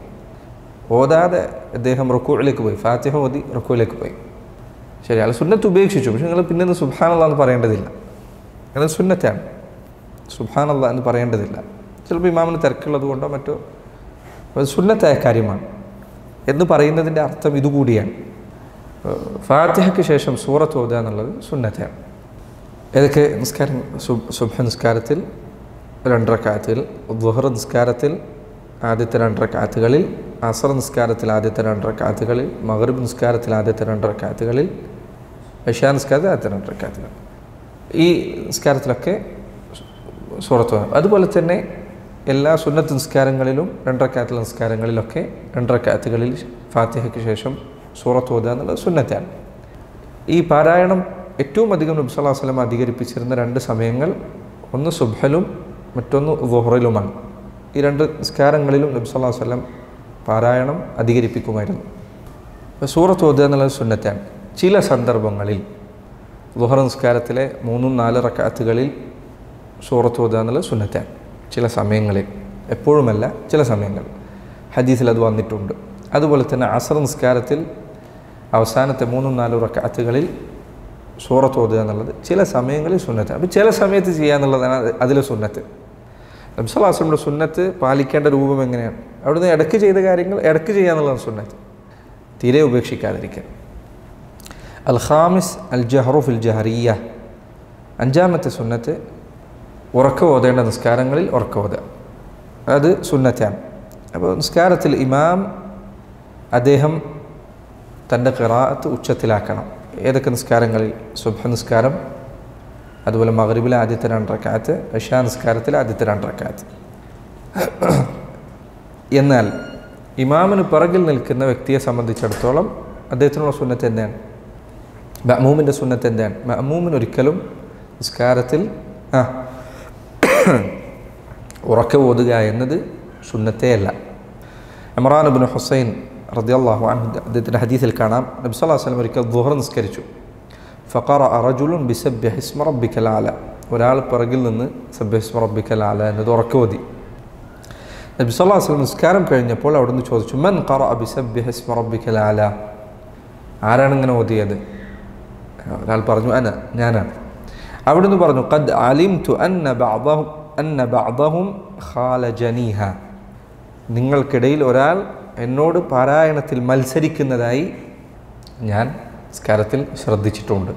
[SPEAKER 1] ഓതാതെ അദ്ദേഹം റുക്കൂഇലേക്ക് പോയി, ഫാത്തിഹ ഓതി റുക്കൂഇലേക്ക് പോയി. ശരി, അയാൾ സുന്നത്ത് ഉപേക്ഷിച്ചു. പക്ഷെ നിങ്ങൾ പിന്നെ സുബ്ഹാനല്ലാഹ് എന്ന് പറയേണ്ടതില്ല. അത് സുന്നത്താണ്, സുബ്ഹാനല്ലാഹ് എന്ന് പറയേണ്ടതില്ല. ചിലപ്പോൾ ഇമാമിന് തിരക്കുള്ളത് കൊണ്ടോ മറ്റോ അത് സുന്നത്തായ കാര്യമാണ് എന്ന് പറയുന്നതിൻ്റെ അർത്ഥം ഇതുകൂടിയാണ്. ഫാത്തിഹയ്ക്ക് ശേഷം സൂറത്ത് ഓതുക എന്നുള്ളത് സുന്നത്താണ്. ഏതൊക്കെ നിസ്കാരം? സുബ്ഹ് നിസ്കാരത്തിൽ 2 റക്അത്തുകൾ, ദുഹർ നിസ്കാരത്തിൽ ആദ്യത്തെ 2 റക്അത്തുകളിൽ, അസ്ർ നിസ്കാരത്തിൽ ആദ്യത്തെ 2 റക്അത്തുകളിൽ, മഗ്രിബ് നിസ്കാരത്തിൽ ആദ്യത്തെ 2 റക്അത്തുകളിൽ, ഇശാ നിസ്കാരത്തിൽ ആദ്യത്തെ 2 റക്അത്തുകൾ. ഈ നിസ്കാരത്തിലൊക്കെ സൂറത്ത് ഓതുക. അതുപോലെ തന്നെ എല്ലാ സുന്നത്ത് നിസ്കാരങ്ങളിലും 2 റക്അത്തുള്ള നിസ്കാരങ്ങളിലൊക്കെ 2 റക്അത്തുകളിൽ ഫാത്തിഹയ്ക്ക് ശേഷം സൂറത്ത് ഓതുക എന്നുള്ളത് സുന്നത്താണ്. ഈ പാരായണം ഏറ്റവും അധികം നബി സല്ലല്ലാഹു അലൈഹി വസല്ലം അധികരിപ്പിച്ചിരുന്ന 2 സമയങ്ങൾ, ഒന്ന് സുബ്ഹിലും മറ്റൊന്ന് ദുഹറിലുമാണ്. ഈ 2 നിസ്കാരങ്ങളിലും നബി സല്ലല്ലാഹു അലൈഹി വസല്ലം പാരായണം അധികരിപ്പിക്കുമായിരുന്നു. സൂറത്ത് ഓതുക എന്നുള്ളത് സുന്നത്താണ്. ചില സന്ദർഭങ്ങളിൽ ദുഹർ നിസ്കാരത്തിലെ 3-4 റക്അത്തുകളിൽ സൂറത്ത് ഓതുക എന്നുള്ളത് സുന്നത്താണ്. ചില സമയങ്ങളിൽ, എപ്പോഴുമല്ല, ചില സമയങ്ങളിൽ ഹദീസിൽ അത് വന്നിട്ടുണ്ട്. അതുപോലെ തന്നെ അസ്ർ നിസ്കാരത്തിൽ അവസാനത്തെ 3-4 റക്അത്തുകളിൽ സൂറത്ത് ഓതുക എന്നുള്ളത് ചില സമയങ്ങളിൽ സുന്നത്താണ്. അപ്പോൾ ചില സമയത്ത് ചെയ്യുക എന്നുള്ളതാണ് അതിലെ സുന്നത്ത്. നബി സല്ലല്ലാഹു അലൈഹി വസല്ലം സുന്നത്ത് പാലിക്കേണ്ട രൂപം എങ്ങനെയാണ്? അവിടുന്ന് ഇടയ്ക്ക് ചെയ്ത കാര്യങ്ങൾ ഇടയ്ക്ക് ചെയ്യുക എന്നുള്ളതാണ് സുന്നത്ത്, തീരെ ഉപേക്ഷിക്കാതിരിക്കുക. അൽ ഖാമിസ് അൽ ജഹ്റു ഫിൽ ജഹറിയ്യ, 5ാമത്തെ സുന്നത്ത് ഉറക്ക ഓതേണ്ട നിസ്കാരങ്ങളിൽ ഉറക്ക ഓതുക, അത് സുന്നത്താണ്. അപ്പോൾ നിസ്കാരത്തിൽ ഇമാം അദ്ദേഹം തൻ്റെ ഖിറാഅത്ത് ഉച്ചത്തിലാക്കണം. ഏതൊക്കെ നിസ്കാരങ്ങളിൽ? സുബ്ഹ് നിസ്കാരം, അതുപോലെ മഗ്രിബിലെ ആദ്യത്തെ 2 റക്അത്ത്, ഇശാ നിസ്കാരത്തിൽ ആദ്യത്തെ 2 റക്അത്ത്. എന്നാൽ ഇമാമിന് പിറകിൽ നിൽക്കുന്ന വ്യക്തിയെ സംബന്ധിച്ചിടത്തോളം അദ്ദേഹത്തിനുള്ള സുന്നത്ത് എന്താണ്? മഅ്മൂമിൻ്റെ സുന്നത്ത് എന്താണ്? മഅ്മൂമിന് ഒരിക്കലും നിസ്കാരത്തിൽ ഉറക്ക ഓതുക എന്നത് സുന്നത്തേ അല്ല. ഇമ്രാൻ ഇബ്നു ഹുസൈൻ റളിയല്ലാഹു അൻഹു അദ്ദേഹത്തിൻ്റെ ഹദീസിൽ കാണാം, നബി സല്ലല്ലാഹു അലൈഹി വസല്ലം ഒരിക്കൽ ദുഹർ നിസ്കരിച്ചു. ഫഖറഅ റജുലുൻ ബിസബ്ബിഹി ഇസ്മ റബ്ബിക്കൽ അഅല, ഒരാൾ പിറകിൽ നിന്ന് സബ്ബിഹി ഇസ്മ റബ്ബിക്കൽ അഅല എന്നത് ഉറക്ക ഓതി. നബി സല്ലല്ലാഹു അലൈഹി വസല്ലം നിസ്കാരം കഴിഞ്ഞപ്പോൾ അവിടുന്ന് ചോദിച്ചു, മൻ ഖറഅ ബിസബ്ബിഹി ഇസ്മ റബ്ബിക്കൽ അഅല, ആരാണ് ഇങ്ങനെ ഓതിയത്? ഒരാൾ പറഞ്ഞു, ഞാനാണ്. അവിടുന്ന് പറഞ്ഞു, ഖദ് അലിംതു അന്ന ബഅദഹും ഖാലജനീഹ, നിങ്ങൾക്കിടയിൽ ഒരാൾ എന്നോട് പാരായണത്തിൽ മത്സരിക്കുന്നതായി ഞാൻ നിസ്കാരത്തിൽ ശ്രദ്ധിച്ചിട്ടുണ്ട്.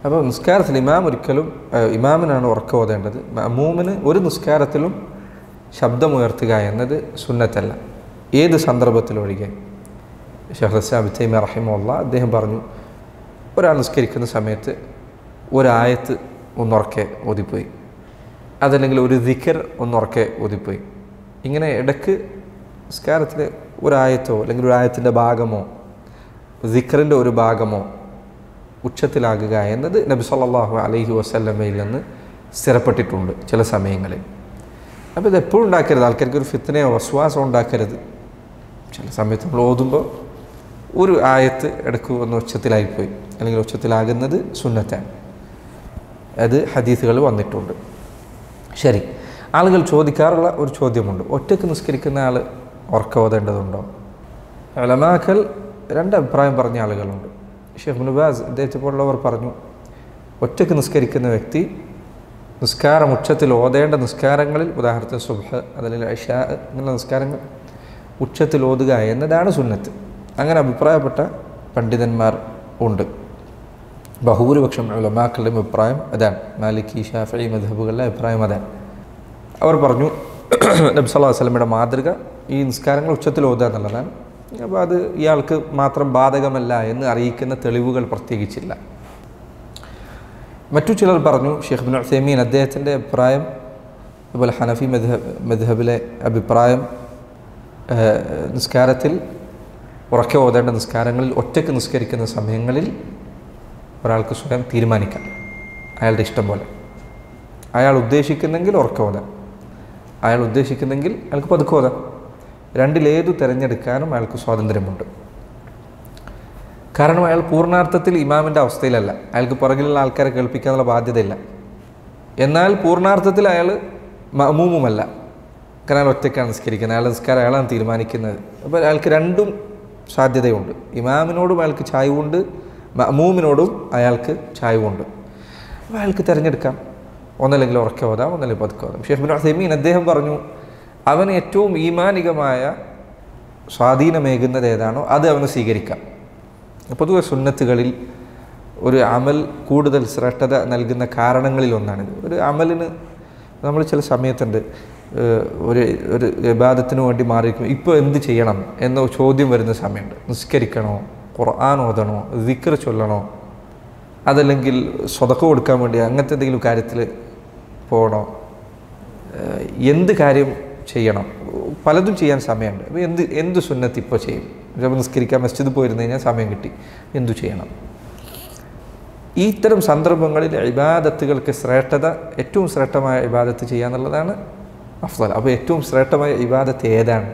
[SPEAKER 1] അപ്പോൾ നിസ്കാരത്തിൽ ഇമാമിനാണ് ഉറക്ക ഓതേണ്ടത്. മഅ്മൂമിന് ഒരു നിസ്കാരത്തിലും ശബ്ദമുയർത്തുക എന്നത് സുന്നത്തല്ല, ഏത് സന്ദർഭത്തിലൊഴികെ. ഷെയ്ഖ് ഇസ്ലാം ഇബ്നു തൈമിയ്യ റഹിമഹുല്ലാഹ് അദ്ദേഹം പറഞ്ഞു, ഒരാൾ നിസ്കരിക്കുന്ന സമയത്ത് ഒരായത്ത് ഒന്നുറക്കെ ഓതിപ്പോയി, അതല്ലെങ്കിൽ ഒരു ദിക്ർ ഒന്നുറക്കെ ഓതിപ്പോയി. ഇങ്ങനെ ഇടയ്ക്ക് നിസ്കാരത്തിൽ ഒരായത്തോ അല്ലെങ്കിൽ ഒരു ആയത്തിൻ്റെ ഭാഗമോ ദിക്റിൻ്റെ ഒരു ഭാഗമോ ഉച്ചത്തിലാകുക എന്നത് നബി സല്ലല്ലാഹു അലൈഹി വസല്ലമയിൽ നിന്ന് സ്ഥിരപ്പെട്ടിട്ടുണ്ട് ചില സമയങ്ങളിൽ. അപ്പോൾ ഇതെപ്പോഴും ഉണ്ടാക്കരുത്, ആൾക്കാർക്ക് ഒരു ഫിത്നയോ വസ്വാസമോ ഉണ്ടാക്കരുത്. ചില സമയത്ത് നമ്മൾ ഓതുമ്പോൾ ഒരു ആയത്ത് ഇടയ്ക്ക് ഒന്ന് ഉച്ചത്തിലായിപ്പോയി അല്ലെങ്കിൽ ഉച്ചത്തിലാകുന്നത് സുന്നത്താണ്, അത് ഹദീസുകൾ വന്നിട്ടുണ്ട്. ശരി, ആളുകൾ ചോദിക്കാറുള്ള ഒരു ചോദ്യമുണ്ട്, ഒറ്റയ്ക്ക് നിസ്കരിക്കുന്ന ആൾ ഉറക്കം ഓതേണ്ടതുണ്ടോ? ഉലമാക്കൾ രണ്ട് അഭിപ്രായം പറഞ്ഞ ആളുകളുണ്ട്. ഷെയ്ഖ് ഇബ്നു ബാസ് അദ്ദേഹത്തെ പോലുള്ളവർ പറഞ്ഞു, ഒറ്റയ്ക്ക് നിസ്കരിക്കുന്ന വ്യക്തി നിസ്കാരം ഉച്ചത്തിൽ ഓതേണ്ട നിസ്കാരങ്ങളിൽ, ഉദാഹരണത്തിന് സുബ്ഹ് അതല്ലെങ്കിൽ ഇശാ എന്നുള്ള നിസ്കാരങ്ങൾ ഉച്ചത്തിൽ ഓതുക എന്നതാണ് സുന്നത്ത്. അങ്ങനെ അഭിപ്രായപ്പെട്ട പണ്ഡിതന്മാർ ഉണ്ട്. ബഹുഭൂരിപക്ഷം ഉലമാക്കളുടെ അഭിപ്രായം അതാണ്. മാലിക്കി ഷാഫിഈ മദ്ഹബുകളുടെ അഭിപ്രായം അതാണ്. അവർ പറഞ്ഞു നബി സല്ലല്ലാഹു അലൈഹി വസല്ലമയുടെ മാതൃക ഈ നിസ്കാരങ്ങൾ ഉച്ചത്തിൽ ഓതുക എന്നുള്ളതാണ്. അപ്പോൾ അത് ഇയാൾക്ക് മാത്രം ബാധകമല്ല എന്ന് അറിയിക്കുന്ന തെളിവുകൾ പ്രത്യേകിച്ചില്ല. മറ്റു ചിലർ പറഞ്ഞു, ഷെയ്ഖ് ഇബ്നു ഉസൈമീൻ അദ്ദേഹത്തിൻ്റെ അഭിപ്രായം, അതുപോലെ ഹനഫി മദ്ഹബിലെ അഭിപ്രായം, നിസ്കാരത്തിൽ ഉറക്കെ ഓതേണ്ട നിസ്കാരങ്ങളിൽ ഒറ്റയ്ക്ക് നിസ്കരിക്കുന്ന സമയങ്ങളിൽ ഒരാൾക്ക് സ്വയം തീരുമാനിക്കാം, അയാളുടെ ഇഷ്ടം പോലെ. അയാൾ ഉദ്ദേശിക്കുന്നെങ്കിൽ ഉറക്കെ ഓതാം, അയാൾ ഉദ്ദേശിക്കുന്നെങ്കിൽ അയാൾക്ക് പതുക്കെ ഓതാം. രണ്ടിലേതു തിരഞ്ഞെടുക്കാനും അയാൾക്ക് സ്വാതന്ത്ര്യമുണ്ട്. കാരണം അയാൾ പൂർണ്ണാർത്ഥത്തിൽ ഇമാമിൻ്റെ അവസ്ഥയിലല്ല, അയാൾക്ക് പുറകിലുള്ള ആൾക്കാരെ കേൾപ്പിക്കാനുള്ള ബാധ്യതയില്ല. എന്നാൽ പൂർണ്ണാർത്ഥത്തിൽ അയാൾ മഅ്മൂമുമല്ല, കാരണം അയാൾ ഒറ്റയ്ക്കാണ് നിസ്കരിക്കുന്നത്, അയാളുടെ നിസ്കാരം അയാളാണ് തീരുമാനിക്കുന്നത്. അപ്പോൾ അയാൾക്ക് രണ്ടും സാധ്യതയുണ്ട്. ഇമാമിനോടും അയാൾക്ക് ചായ്വുണ്ട്, മഅ്മൂമിനോടും അയാൾക്ക് ചായ്വുണ്ട്. അപ്പോൾ അയാൾക്ക് തിരഞ്ഞെടുക്കാം, ഒന്നല്ലെങ്കിൽ ഉറക്കെ ഓതാം, ഒന്നല്ലെങ്കിൽ പതുക്കെ ഓതാം. ഷെയ്ഖ് ഇബ്നു ഉസൈമീൻ അദ്ദേഹം പറഞ്ഞു, അവന് ഏറ്റവും ഈമാനികമായ സ്വാധീനമേകുന്നത് ഏതാണോ അത് അവന് സ്വീകരിക്കാം. പൊതുവെ സുന്നത്തുകളിൽ ഒരു അമൽ കൂടുതൽ ശ്രേഷ്ഠത നൽകുന്ന കാരണങ്ങളിൽ ഒന്നാണിത്. ഒരു അമലിന് നമ്മൾ ചില സമയത്തുണ്ട് ഒരു ഇബാദത്തിന് വേണ്ടി മാറിയിരിക്കും, ഇപ്പോൾ എന്ത് ചെയ്യണം എന്ന ചോദ്യം വരുന്ന സമയമുണ്ട്. നിസ്കരിക്കണോ, ഖുർആൻ ഓതണോ, ദിക്ർ ചൊല്ലണോ, അതല്ലെങ്കിൽ സ്വതക്ക കൊടുക്കാൻ വേണ്ടി അങ്ങനത്തെ എന്തെങ്കിലും കാര്യത്തിൽ പോകണോ, എന്ത് കാര്യം ചെയ്യണം, പലതും ചെയ്യാൻ സമയമുണ്ട്. അപ്പോൾ എന്ത് സുന്നത്ത് ഇപ്പോൾ ചെയ്യും? ചിലപ്പോൾ നിസ്കരിക്കാൻ മസ്ജിദ് പോയിരുന്നു കഴിഞ്ഞാൽ സമയം കിട്ടി, എന്തു ചെയ്യണം? ഈ ഇത്തരം സന്ദർഭങ്ങളിൽ ഇബാദത്തുകൾക്ക് ശ്രേഷ്ഠത, ഏറ്റവും ശ്രേഷ്ഠമായ ഇബാദത്ത് ചെയ്യാന്നുള്ളതാണ് അഫ്ളൽ. അപ്പോൾ ഏറ്റവും ശ്രേഷ്ഠമായ ഇബാദത്ത് ഏതാണ്?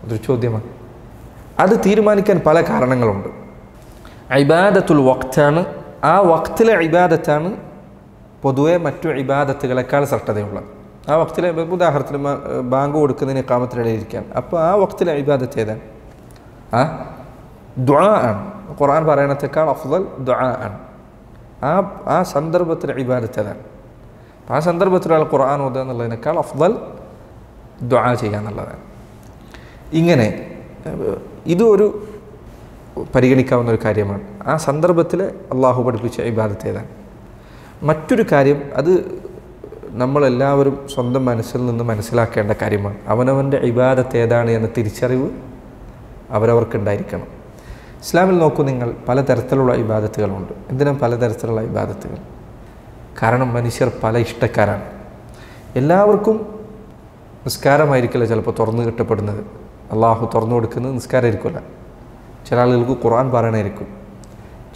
[SPEAKER 1] അതൊരു ചോദ്യമാണ്. അത് തീരുമാനിക്കാൻ പല കാരണങ്ങളുണ്ട്. ഇബാദത്തുൽ വഖ്താണ്, ആ വഖ്തിലെ ഇബാദത്താണ് പൊതുവെ മറ്റു ഇബാദത്തുകളെക്കാൾ ശ്രേഷ്ഠതയുള്ളത്. ആ വഖ്തിലെ, ഉദാഹരണത്തിന് ബാങ്ക് കൊടുക്കുന്നതിന് ഇഖാമത്തിനിടയിലിരിക്കുകയാണ്, അപ്പോൾ ആ വഖ്തിലെ ഇബാദത്ത് ഏതാണ്? ദുആ ആണ്. ഖുർആൻ പറയണത്തേക്കാൾ അഫ്ളൽ ദുആ ആണ്. ആ സന്ദർഭത്തിലെ ഇബാദത്ത് ഏതാണ്? ആ സന്ദർഭത്തിലുള്ള ഖുർആൻ ഓതുക എന്നുള്ളതിനേക്കാൾ അഫ്ളൽ ദുആ ചെയ്യുക എന്നുള്ളതാണ്. ഇങ്ങനെ ഇതൊരു പരിഗണിക്കാവുന്ന ഒരു കാര്യമാണ്. ആ സന്ദർഭത്തിൽ അള്ളാഹു പഠിപ്പിച്ച ഇബാദത്ത് ഏതാണ്? മറ്റൊരു കാര്യം, അത് നമ്മളെല്ലാവരും സ്വന്തം മനസ്സിൽ നിന്ന് മനസ്സിലാക്കേണ്ട കാര്യമാണ്. അവനവൻ്റെ ഇബാദത്ത് ഏതാണ് എന്ന തിരിച്ചറിവ് അവരവർക്കുണ്ടായിരിക്കണം. ഇസ്ലാമിൽ നോക്കൂ നിങ്ങൾ, പലതരത്തിലുള്ള ഇബാദത്തുകളുണ്ട്. എന്തിനാണ് പലതരത്തിലുള്ള ഇബാദത്തുകൾ? കാരണം മനുഷ്യർ പല ഇഷ്ടക്കാരാണ്. എല്ലാവർക്കും നിസ്കാരമായിരിക്കില്ല ചിലപ്പോൾ തുറന്നു കിട്ടപ്പെടുന്നത്, അള്ളാഹു തുറന്നു കൊടുക്കുന്നത് നിസ്കാരമായിരിക്കില്ല. ചില ആളുകൾക്ക് ഖുർആൻ പാരായണമായിരിക്കും,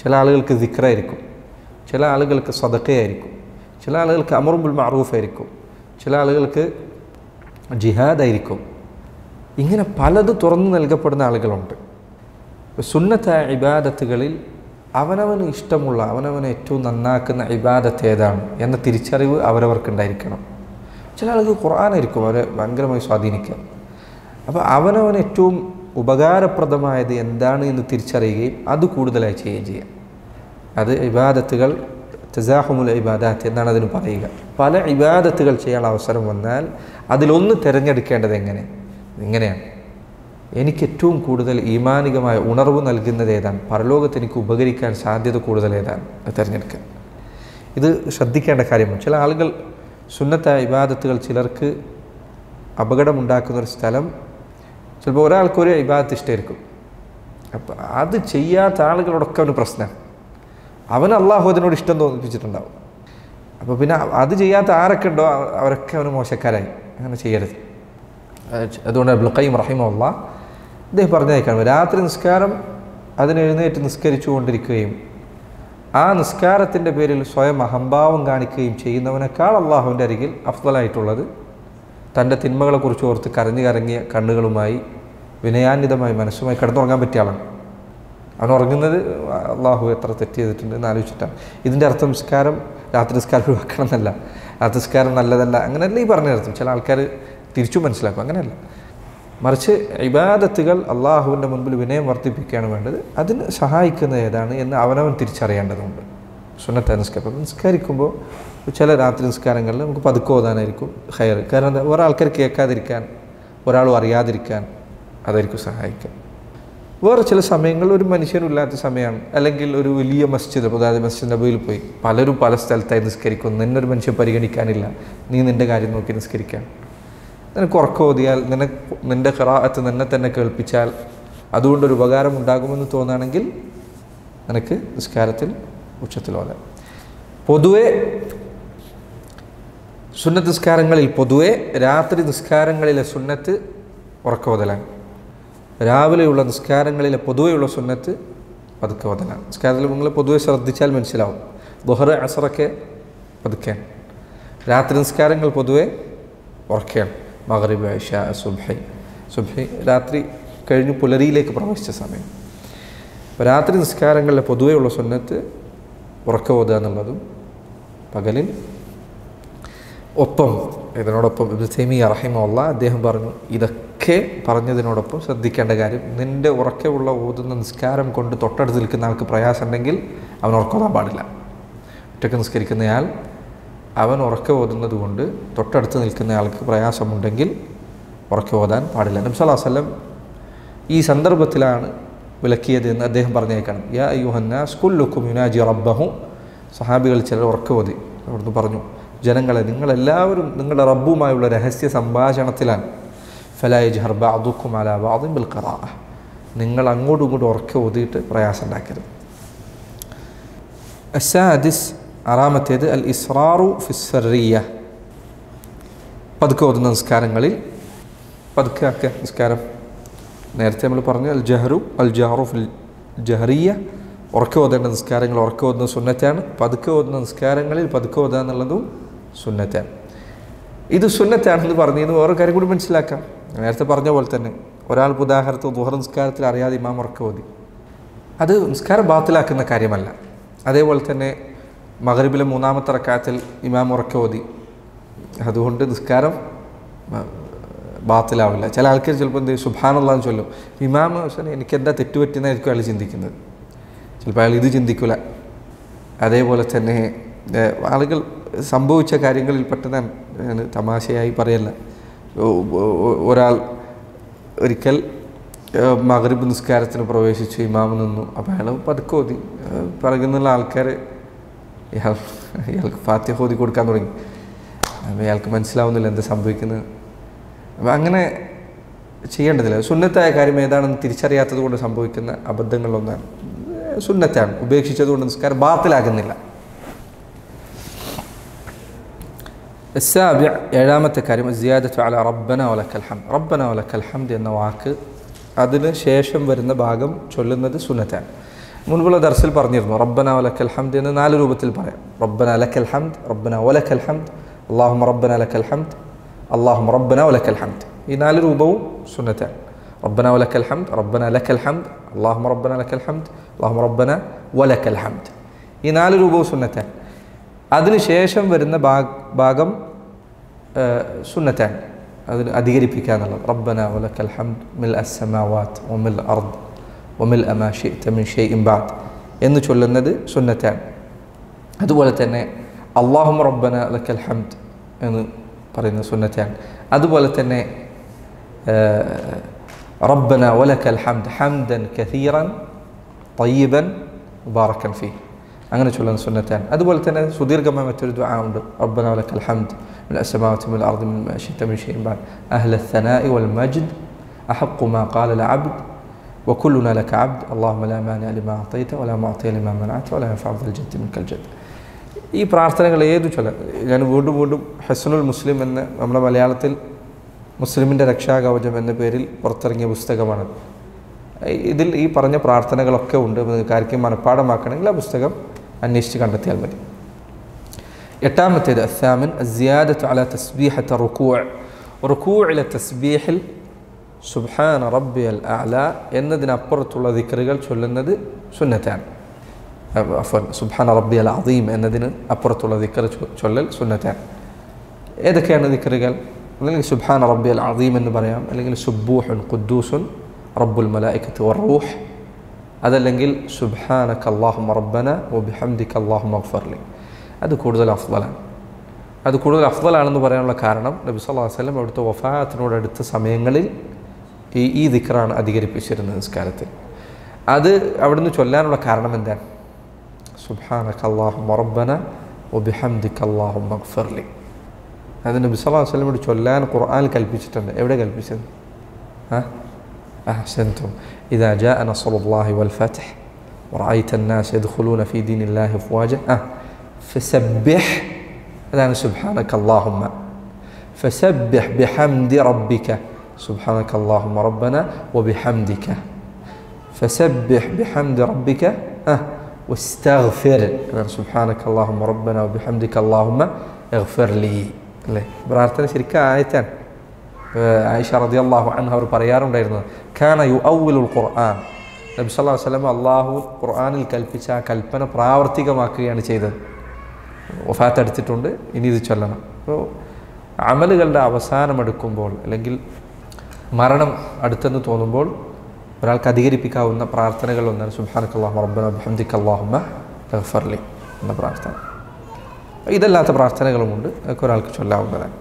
[SPEAKER 1] ചില ആളുകൾക്ക് ദിക്റായിരിക്കും, ചില ആളുകൾക്ക് സദഖയായിരിക്കും, ചില ആളുകൾക്ക് അമ്റു ബിൽ മഅറൂഫ് ആയിരിക്കും, ചില ആളുകൾക്ക് ജിഹാദായിരിക്കും. ഇങ്ങനെ പലത് തുറന്നു നൽകപ്പെടുന്ന ആളുകളുണ്ട്. സുന്നത്തായ ഇബാദത്തുകളിൽ അവനവന് ഇഷ്ടമുള്ള, അവനവനെ ഏറ്റവും നന്നാക്കുന്ന ഇബാദത്ത് ഏതാണ് എന്ന തിരിച്ചറിവ് അവരവർക്കുണ്ടായിരിക്കണം. ചില ആളുകൾ ഖുർആനായിരിക്കും അവരെ ഭയങ്കരമായി സ്വാധീനിക്കുക. അപ്പോൾ അവനവന് ഏറ്റവും ഉപകാരപ്രദമായത് എന്താണ് എന്ന് തിരിച്ചറിയുകയും അത് കൂടുതലായി ചെയ്യുകയും ചെയ്യാം. അത് ഇബാദത്തുകൾ തസാഹുമുൽ ഇബാദാത്ത് എന്നാണ് അതിന് പറയുക. പല ഇബാദത്തുകൾ ചെയ്യാനുള്ള അവസരം വന്നാൽ അതിലൊന്ന് തിരഞ്ഞെടുക്കേണ്ടത് എങ്ങനെയാണ്? എനിക്ക് ഏറ്റവും കൂടുതൽ ഈമാനികമായ ഉണർവ് നൽകുന്നത് ഏതാണ്? പരലോകത്ത് എനിക്ക് ഉപകരിക്കാൻ സാധ്യത കൂടുതൽ ഏതാണ്? അത് തിരഞ്ഞെടുക്കുക. ഇത് ശ്രദ്ധിക്കേണ്ട കാര്യമാണ്. ചില ആളുകൾ സുന്നത്തായ ഇബാദത്തുകൾ ചിലർക്ക് അപകടമുണ്ടാക്കുന്നൊരു സ്ഥലം, ചിലപ്പോൾ ഒരാൾക്കൊരു ഇബാദത്ത് ഇഷ്ടമായിരിക്കും, അപ്പം അത് ചെയ്യാത്ത ആളുകളോടൊക്കെ അവന് പ്രശ്നമാണ്. അവന് അള്ളാഹു അതിനോട് ഇഷ്ടം തോന്നിപ്പിച്ചിട്ടുണ്ടാവും. അപ്പോൾ പിന്നെ അത് ചെയ്യാത്ത ആരൊക്കെ ഉണ്ടോ അവരൊക്കെ അവന് മോശക്കാരായി. അങ്ങനെ ചെയ്യരുത്. അതുകൊണ്ട് ഇബ്നുൽ ഖയ്യിം റഹിമഹുല്ലാഹ് അദ്ദേഹം പറഞ്ഞേക്കാണ്, രാത്രി നിസ്കാരം അതിനെഴുന്നേറ്റ് നിസ്കരിച്ചു കൊണ്ടിരിക്കുകയും ആ നിസ്കാരത്തിൻ്റെ പേരിൽ സ്വയം അഹംഭാവം കാണിക്കുകയും ചെയ്യുന്നവനേക്കാൾ അള്ളാഹുവിൻ്റെ അരികിൽ അഫ്ളലായിട്ടുള്ളത് തൻ്റെ തിന്മകളെക്കുറിച്ച് ഓർത്ത് കരഞ്ഞു കറങ്ങിയ കണ്ണുകളുമായി വിനയാന്വിതമായി മനസ്സുമായി കിടന്നുറങ്ങാൻ പറ്റിയ ആളാണ്. അവൻ ഉറങ്ങുന്നത് അള്ളാഹു എത്ര തെറ്റ് ചെയ്തിട്ടുണ്ട് എന്ന് ആലോചിച്ചിട്ടാണ്. ഇതിൻ്റെ അർത്ഥം രാത്രി നിസ്കാരം ഒഴിവാക്കണം എന്നല്ല, രാത്രി നിസ്കാരം നല്ലതല്ല അങ്ങനെയല്ല ഈ പറഞ്ഞർത്ഥം. ചില ആൾക്കാർ തിരിച്ചു മനസ്സിലാക്കും, അങ്ങനെയല്ല. മറിച്ച് ഇബാദത്തുകൾ അള്ളാഹുവിൻ്റെ മുൻപിൽ വിനയം വർദ്ധിപ്പിക്കുകയാണ് വേണ്ടത്. അതിന് സഹായിക്കുന്നത് ഏതാണ് എന്ന് അവനവൻ തിരിച്ചറിയേണ്ടതുണ്ട്. സുന്നത്തായ നിസ്കാരം നിസ്കരിക്കുമ്പോൾ ചില രാത്രി നിസ്കാരങ്ങളിൽ നമുക്ക് പതുക്കെ ഓതാനായിരിക്കും ഖൈർ. കാരണം എന്താ, ഒരാൾക്കാർ കേൾക്കാതിരിക്കാൻ, ഒരാളും അറിയാതിരിക്കാൻ അതായിരിക്കും സഹായിക്കുക. വേറെ ചില സമയങ്ങളിൽ ഒരു മനുഷ്യനില്ലാത്ത സമയമാണ്, അല്ലെങ്കിൽ ഒരു വലിയ മസ്ജിദ്, അതായത് മസ്ജിദ് നബിയിൽ പോയി പലരും പല സ്ഥലത്തായി നിസ്കരിക്കുന്നു, നിന്നൊരു മനുഷ്യൻ പരിഗണിക്കാനില്ല, നീ നിൻ്റെ കാര്യം നോക്കി നിസ്കരിക്കാൻ. നിനക്ക് ഉറക്കം ഓതിയാൽ, നിൻ്റെ ഖിറാഅത്ത് നിന്നെ തന്നെ കേൾപ്പിച്ചാൽ അതുകൊണ്ടൊരു ഉപകാരം ഉണ്ടാകുമെന്ന് തോന്നുകയാണെങ്കിൽ നിനക്ക് നിസ്കാരത്തിൽ ഉച്ചത്തിൽ ഓതാം. പൊതുവെ സുന്നത്ത് നിസ്കാരങ്ങളിൽ രാത്രി നിസ്കാരങ്ങളിലെ സുന്നത്ത് ഉറക്കം ഓതലാണ്. രാവിലെയുള്ള നിസ്കാരങ്ങളിലെ പൊതുവെയുള്ള സുന്നത്ത് പതുക്കെ ഓതലാണ്. നിസ്കാരത്തിൽ നിങ്ങൾ പൊതുവെ ശ്രദ്ധിച്ചാൽ മനസ്സിലാവും. ദുഹർ അസറൊക്കെ പതുക്കെയാണ്. രാത്രി നിസ്കാരങ്ങൾ പൊതുവെ ഉറക്കെയാണ്. മഗ്രിബ്, ഇശാ, സുബ്ഹി രാത്രി കഴിഞ്ഞ് പുലരിയിലേക്ക് പ്രവേശിച്ച സമയം. അപ്പോൾ രാത്രി നിസ്കാരങ്ങളിലെ പൊതുവെയുള്ള സുന്നത്ത് ഉറക്കം ഓതുക എന്നുള്ളതും പകലിൽ ഒപ്പം ഇതിനോടൊപ്പം ഇബ്നു തൈമിയ്യ റഹിമഹുല്ലാഹ് അദ്ദേഹം പറഞ്ഞു, ഇതൊക്കെ പറഞ്ഞതിനോടൊപ്പം ശ്രദ്ധിക്കേണ്ട കാര്യം, നിൻ്റെ ഉറക്കമുള്ള ഓതുന്ന നിസ്കാരം കൊണ്ട് തൊട്ടടുത്ത് നിൽക്കുന്ന ആൾക്ക് പ്രയാസം ഉണ്ടെങ്കിൽ അവൻ ഉറക്കോതാൻ പാടില്ല. ഒറ്റയ്ക്ക് നിസ്കരിക്കുന്നയാൾ അവൻ ഉറക്കം ഓതുന്നത് കൊണ്ട് തൊട്ടടുത്ത് നിൽക്കുന്ന ആൾക്ക് പ്രയാസമുണ്ടെങ്കിൽ ഉറക്കം ഓതാൻ പാടില്ല. നബി സല്ലല്ലാഹു അലൈഹി വസല്ലം ഈ സന്ദർഭത്തിലാണ് വിലക്കിയത് എന്ന് അദ്ദേഹം പറഞ്ഞേക്കണം. യാ അയ്യുഹന്നാസ് കുല്ലുക്കും യുനാജി റബ്ബഹു. സഹാബികൾ ചിലർ ഉറക്കം ഓതി. അവിടുന്ന് പറഞ്ഞു, ജനങ്ങളെ, നിങ്ങളെല്ലാവരും നിങ്ങളുടെ റബ്ബുമായുള്ള രഹസ്യ സംഭാഷണത്തിലാണ്. ഫലാ യജ്ഹർ ബഅദുക്കും അലാ ബഅദിൻ ബിൽ ഖിറാഅ. നിങ്ങൾ അങ്ങോട്ടും ഇങ്ങോട്ടും ഉറക്കം ഓതിയിട്ട് പ്രയാസം ഉണ്ടാക്കരുത്. അസ്സാദിസ് ആറാമത്തേത് അൽ ഇസ്റാറു ഫിസ്സറിയ. പതുക്കെ ഓതുന്ന നിസ്കാരങ്ങളിൽ പതുക്കെ ആക്കുക നിസ്കാരം. നേരത്തെ നമ്മൾ പറഞ്ഞു അൽ ജഹറു ഫിൽ ജഹറിയ. ഉറക്കം ഓതേണ്ട നിസ്കാരങ്ങൾ ഉറക്കം ഓതുന്ന സുന്നത്താണ്. പതുക്കെ ഓതുന്ന നിസ്കാരങ്ങളിൽ പതുക്കെ ഓതുക എന്നുള്ളതും സുന്നത്താണ്. ഇത് സുന്നത്താണെന്ന് പറഞ്ഞത് വേറെ കാര്യം കൂടി മനസ്സിലാക്കാം. നേരത്തെ പറഞ്ഞ പോലെ തന്നെ ഒരാൾക്ക് ഉദാഹരണത്തിന് ദുഹർ നിസ്കാരത്തിൽ അറിയാതെ ഇമാം ഉറക്കം ഓതി, അത് നിസ്കാരം ബാത്തിലാക്കുന്ന കാര്യമല്ല. അതേപോലെ തന്നെ മഗ്രിബിലെ 3-ാമത്തെ റക്അത്തിൽ ഇമാം ഉറക്കം ഓതി, അതുകൊണ്ട് നിസ്കാരം ബാത്തിലാവില്ല. ചില ആൾക്കാർ ചിലപ്പോൾ എന്ത് സുബ്ഹാനല്ലാഹ് എന്ന് ചൊല്ലും, ഇമാം എനിക്കെന്താ തെറ്റുപറ്റുന്നതായിരിക്കും അയാൾ ചിന്തിക്കുന്നത്. ചിലപ്പോൾ അയാൾ ഇത് ചിന്തിക്കില്ല. അതേപോലെ തന്നെ ആളുകൾ സംഭവിച്ച കാര്യങ്ങളിൽ പെട്ടെന്നാണ്, തമാശയായി പറയല്ല. ഒരാൾ ഒരിക്കൽ മഗ്രിബ് നിസ്കാരത്തിന് പ്രവേശിച്ചു, ഇമാം നിന്നു. അപ്പോൾ അയാൾ പതുക്കെ ഓതി. പറയുന്നുള്ള ആൾക്കാർ ഇയാൾക്ക് ഫാത്തിഹ ഓതി കൊടുക്കാൻ തുടങ്ങി. അപ്പോൾ അയാൾക്ക് മനസ്സിലാവുന്നില്ല എന്താ സംഭവിക്കുന്നത്. അപ്പം അങ്ങനെ ചെയ്യേണ്ടതില്ല. സുന്നത്തായ കാര്യം ഏതാണെന്ന് തിരിച്ചറിയാത്തത് കൊണ്ട് സംഭവിക്കുന്ന അബദ്ധങ്ങളിലൊന്നാണ്. സുന്നത്താണ്, ഉപേക്ഷിച്ചത് കൊണ്ട് നിസ്കാരം ബാത്തിലാകുന്നില്ല. ഏഴാമത്തെ കാര്യം സിയാദത്തു അലാ റബ്ബന വലക്കൽ ഹംദ്. റബ്ബന വലക്കൽ ഹംദ് എന്ന വാക്ക് അതിന് ശേഷം വരുന്ന ഭാഗം ചൊല്ലുന്നത് സുന്നത്താണ്. മുൻപുള്ള ദർസിൽ പറഞ്ഞിരുന്നു, റബ്ബന വലക്കൽ ഹംദ് എന്ന് 4 രൂപത്തിൽ പറയാം. റബ്ബന ലക്കൽ ഹംദ്, റബ്ബന വലക്കൽ ഹംദ്, അല്ലാഹുമ്മ റബ്ബന ലക്കൽ ഹംദ്, അല്ലാഹുമ്മ റബ്ബന വലക്കൽ ഹംദ്. ഈ 4 രൂപവും സുന്നത്താണ്. റബ്ബന വലക്കൽ ഹംദ്, റബ്ബന ലക്കൽ ഹംദ്, അല്ലാഹുമ്മ റബ്ബന ലക്കൽ ഹംദ്, അല്ലാഹുമ്മ റബ്ബന വലക്കൽ ഹംദ്. ഈ 4 രൂപവും സുന്നത്താണ്. അതിനുശേഷം വരുന്ന ഭാഗം സുന്നത്താണ്, അതിന് അധികരിപ്പിക്കുക എന്നുള്ളത്. റബ്ബന വലക്കൽ ഹംദ് മിൽ അസ്സമാവാത്ത് വമിൽ അർദ് വമിൽ അമാ ശിഅ്ത മിൻ ഷൈഇൻ ബഅദ് എന്ന് ചൊല്ലുന്നത് സുന്നത്താണ്. അതുപോലെ തന്നെ അല്ലാഹുമ്മ റബ്ബന ലക്കൽ ഹംദ് എന്ന് പറയുന്നത് സുന്നത്താണ്. അതുപോലെ തന്നെ റബ്ബന വലക്കൽ ഹംദ് ഹംദൻ കസീറൻ തയ്യിബൻ മുബാറക്കൻ ഫീഹ് അങ്ങനെ ചൊല്ലുന്ന സുന്നത്താണ്. അതുപോലെ തന്നെ സുദീർഘമായ മറ്റൊരു ദുആ ഉണ്ട്. റബ്ബന വലക്കൽ ഹംദ് മിൽ അസ്സമാവാത്തി വൽ അർദി മിൻ ശിഅ്ത മിൻ ഷൈഇൻ ബഅദ് അഹ്ല الثناء والمجد أحق ما قال العبد വകുല്ലുനാ ലക അബ്ദ് അല്ലാഹുമ്മ ലാ മാനിഅ ലിമാ അഅതൈത വലാ മുഅതിയ ലിമാ മനഅത വലാ യൻഫഉ ദൽ ജദ്ദി മിൻകൽ ജദ്ദ്. ഈ പ്രാർത്ഥനകൾ ഏതു ചൊല്ലാം. ഞാൻ വീണ്ടും വീണ്ടും ഹസ്നുൽ മുസ്ലിം എന്ന നമ്മുടെ മലയാളത്തിൽ മുസ്ലിമിൻ്റെ രക്ഷാകവചം എന്ന പേരിൽ പുറത്തിറങ്ങിയ പുസ്തകമാണ്. ഇതിൽ ഈ പറഞ്ഞ പ്രാർത്ഥനകളൊക്കെ ഉണ്ട്. കാര്യങ്ങൾ മനഃപ്പാഠമാക്കണമെങ്കിൽ ആ പുസ്തകം അന്വേഷിച്ച് കണ്ടെത്തിയാൽ മതി. എട്ടാമത്തേത് അസ്സാമിൻ അസിയാദത്ത് അല തസ്ബീഹത്ത് റുകൂഇലെ തസ്ബീഹിൽ സുബ്ഹാന റബ്ബിയൽ അഅല എന്നതിനപ്പുറത്തുള്ള ദിക്റുകൾ ചൊല്ലുന്നത് സുന്നത്താണ്. സുബ്ഹാന റബ്ബിയൽ അദീം എന്നതിന് അപ്പുറത്തുള്ള ദിക്ർ ചൊല്ലൽ സുന്നത്താണ്. ഏതൊക്കെയാണ് ദിക്റുകൾ? അല്ലെങ്കിൽ സുബ്ഹാന റബ്ബിയൽ അദീം എന്ന് പറയാം, അല്ലെങ്കിൽ സുബ്ബൂഹുൻ ഖുദ്ദൂസുൻ റബ്ബുൽ മലായികത്തി വറൂഹ്, അതല്ലെങ്കിൽ സുബ്ഹാനക അല്ലാഹുമ്മ റബ്ബന വബിഹംദിക അല്ലാഹുമ്മഗ്ഫിർലി. അത് കൂടുതൽ അഫ്ളലാണ്. അത് കൂടുതൽ അഫ്ളലാണെന്ന് പറയാനുള്ള കാരണം നബി സല്ലല്ലാഹു അലൈഹി വസല്ലം അവിടുത്തെ വഫാത്തിനോടടുത്ത സമയങ്ങളിൽ ഈ ദിക്റാണ് അധികരിപ്പിച്ചിരുന്നത് നിസ്കാരത്തിൽ. അത് അവിടുന്ന് ചൊല്ലാനുള്ള കാരണം എന്താണ്? സുബ്ഹാനക അല്ലാഹുമ്മ റബ്ബന വബിഹംദിക അല്ലാഹുമ്മഗ്ഫിർലി. അത് നബി സല്ലല്ലാഹു അലൈഹി വസല്ലം ചൊല്ലാൻ ഖുർആനിൽ കൽപ്പിച്ചിട്ടുണ്ട്. എവിടെ കൽപ്പിച്ചത്? أحسنتم إذا جاء نصر الله والفتح ورأيت الناس يدخلون في دين الله أفواجا فسبح الآن سبحانك اللهم فسبح بحمد ربك سبحانك اللهم ربنا وبحمدك فسبح بحمد ربك واستغفر سبحانك اللهم ربنا وبحمدك اللهم اغفر لي. براർത്ഥന ശരിക്കും ആയത്താണ്. ആയിഷ റളിയല്ലാഹു അൻഹ അവർ പറയാറുണ്ടായിരുന്നു, കാന യുഅവ്വിലുൽ ഖുർആൻ. നബി സല്ലല്ലാഹു അലൈഹി വസല്ലം അല്ലാഹു ഖുർആനിൽ കൽപ്പിച്ച ആ കൽപ്പന പ്രാവർത്തികമാക്കുകയാണ് ചെയ്തത്. വഫാത്ത് എടുത്തിട്ടുണ്ട്, ഇനി ഇത് ചൊല്ലണം. അപ്പോൾ അമലുകളുടെ അവസാനമെടുക്കുമ്പോൾ അല്ലെങ്കിൽ മരണം അടുത്തെന്ന് തോന്നുമ്പോൾ ഒരാൾക്ക് അധികരിപ്പിക്കാവുന്ന പ്രാർത്ഥനകളൊന്നാണ് സുബ്ഹാനക്കല്ലാഹുമ്മ റബ്ബന വബിഹംദിക അല്ലാഹുമ്മ ഇഗ്ഫിർലി എന്ന പ്രാർത്ഥന. ഇതല്ലാത്ത പ്രാർത്ഥനകളുമുണ്ട്, അതൊക്കെ ഒരാൾക്ക് ചൊല്ലാവുന്നതാണ്.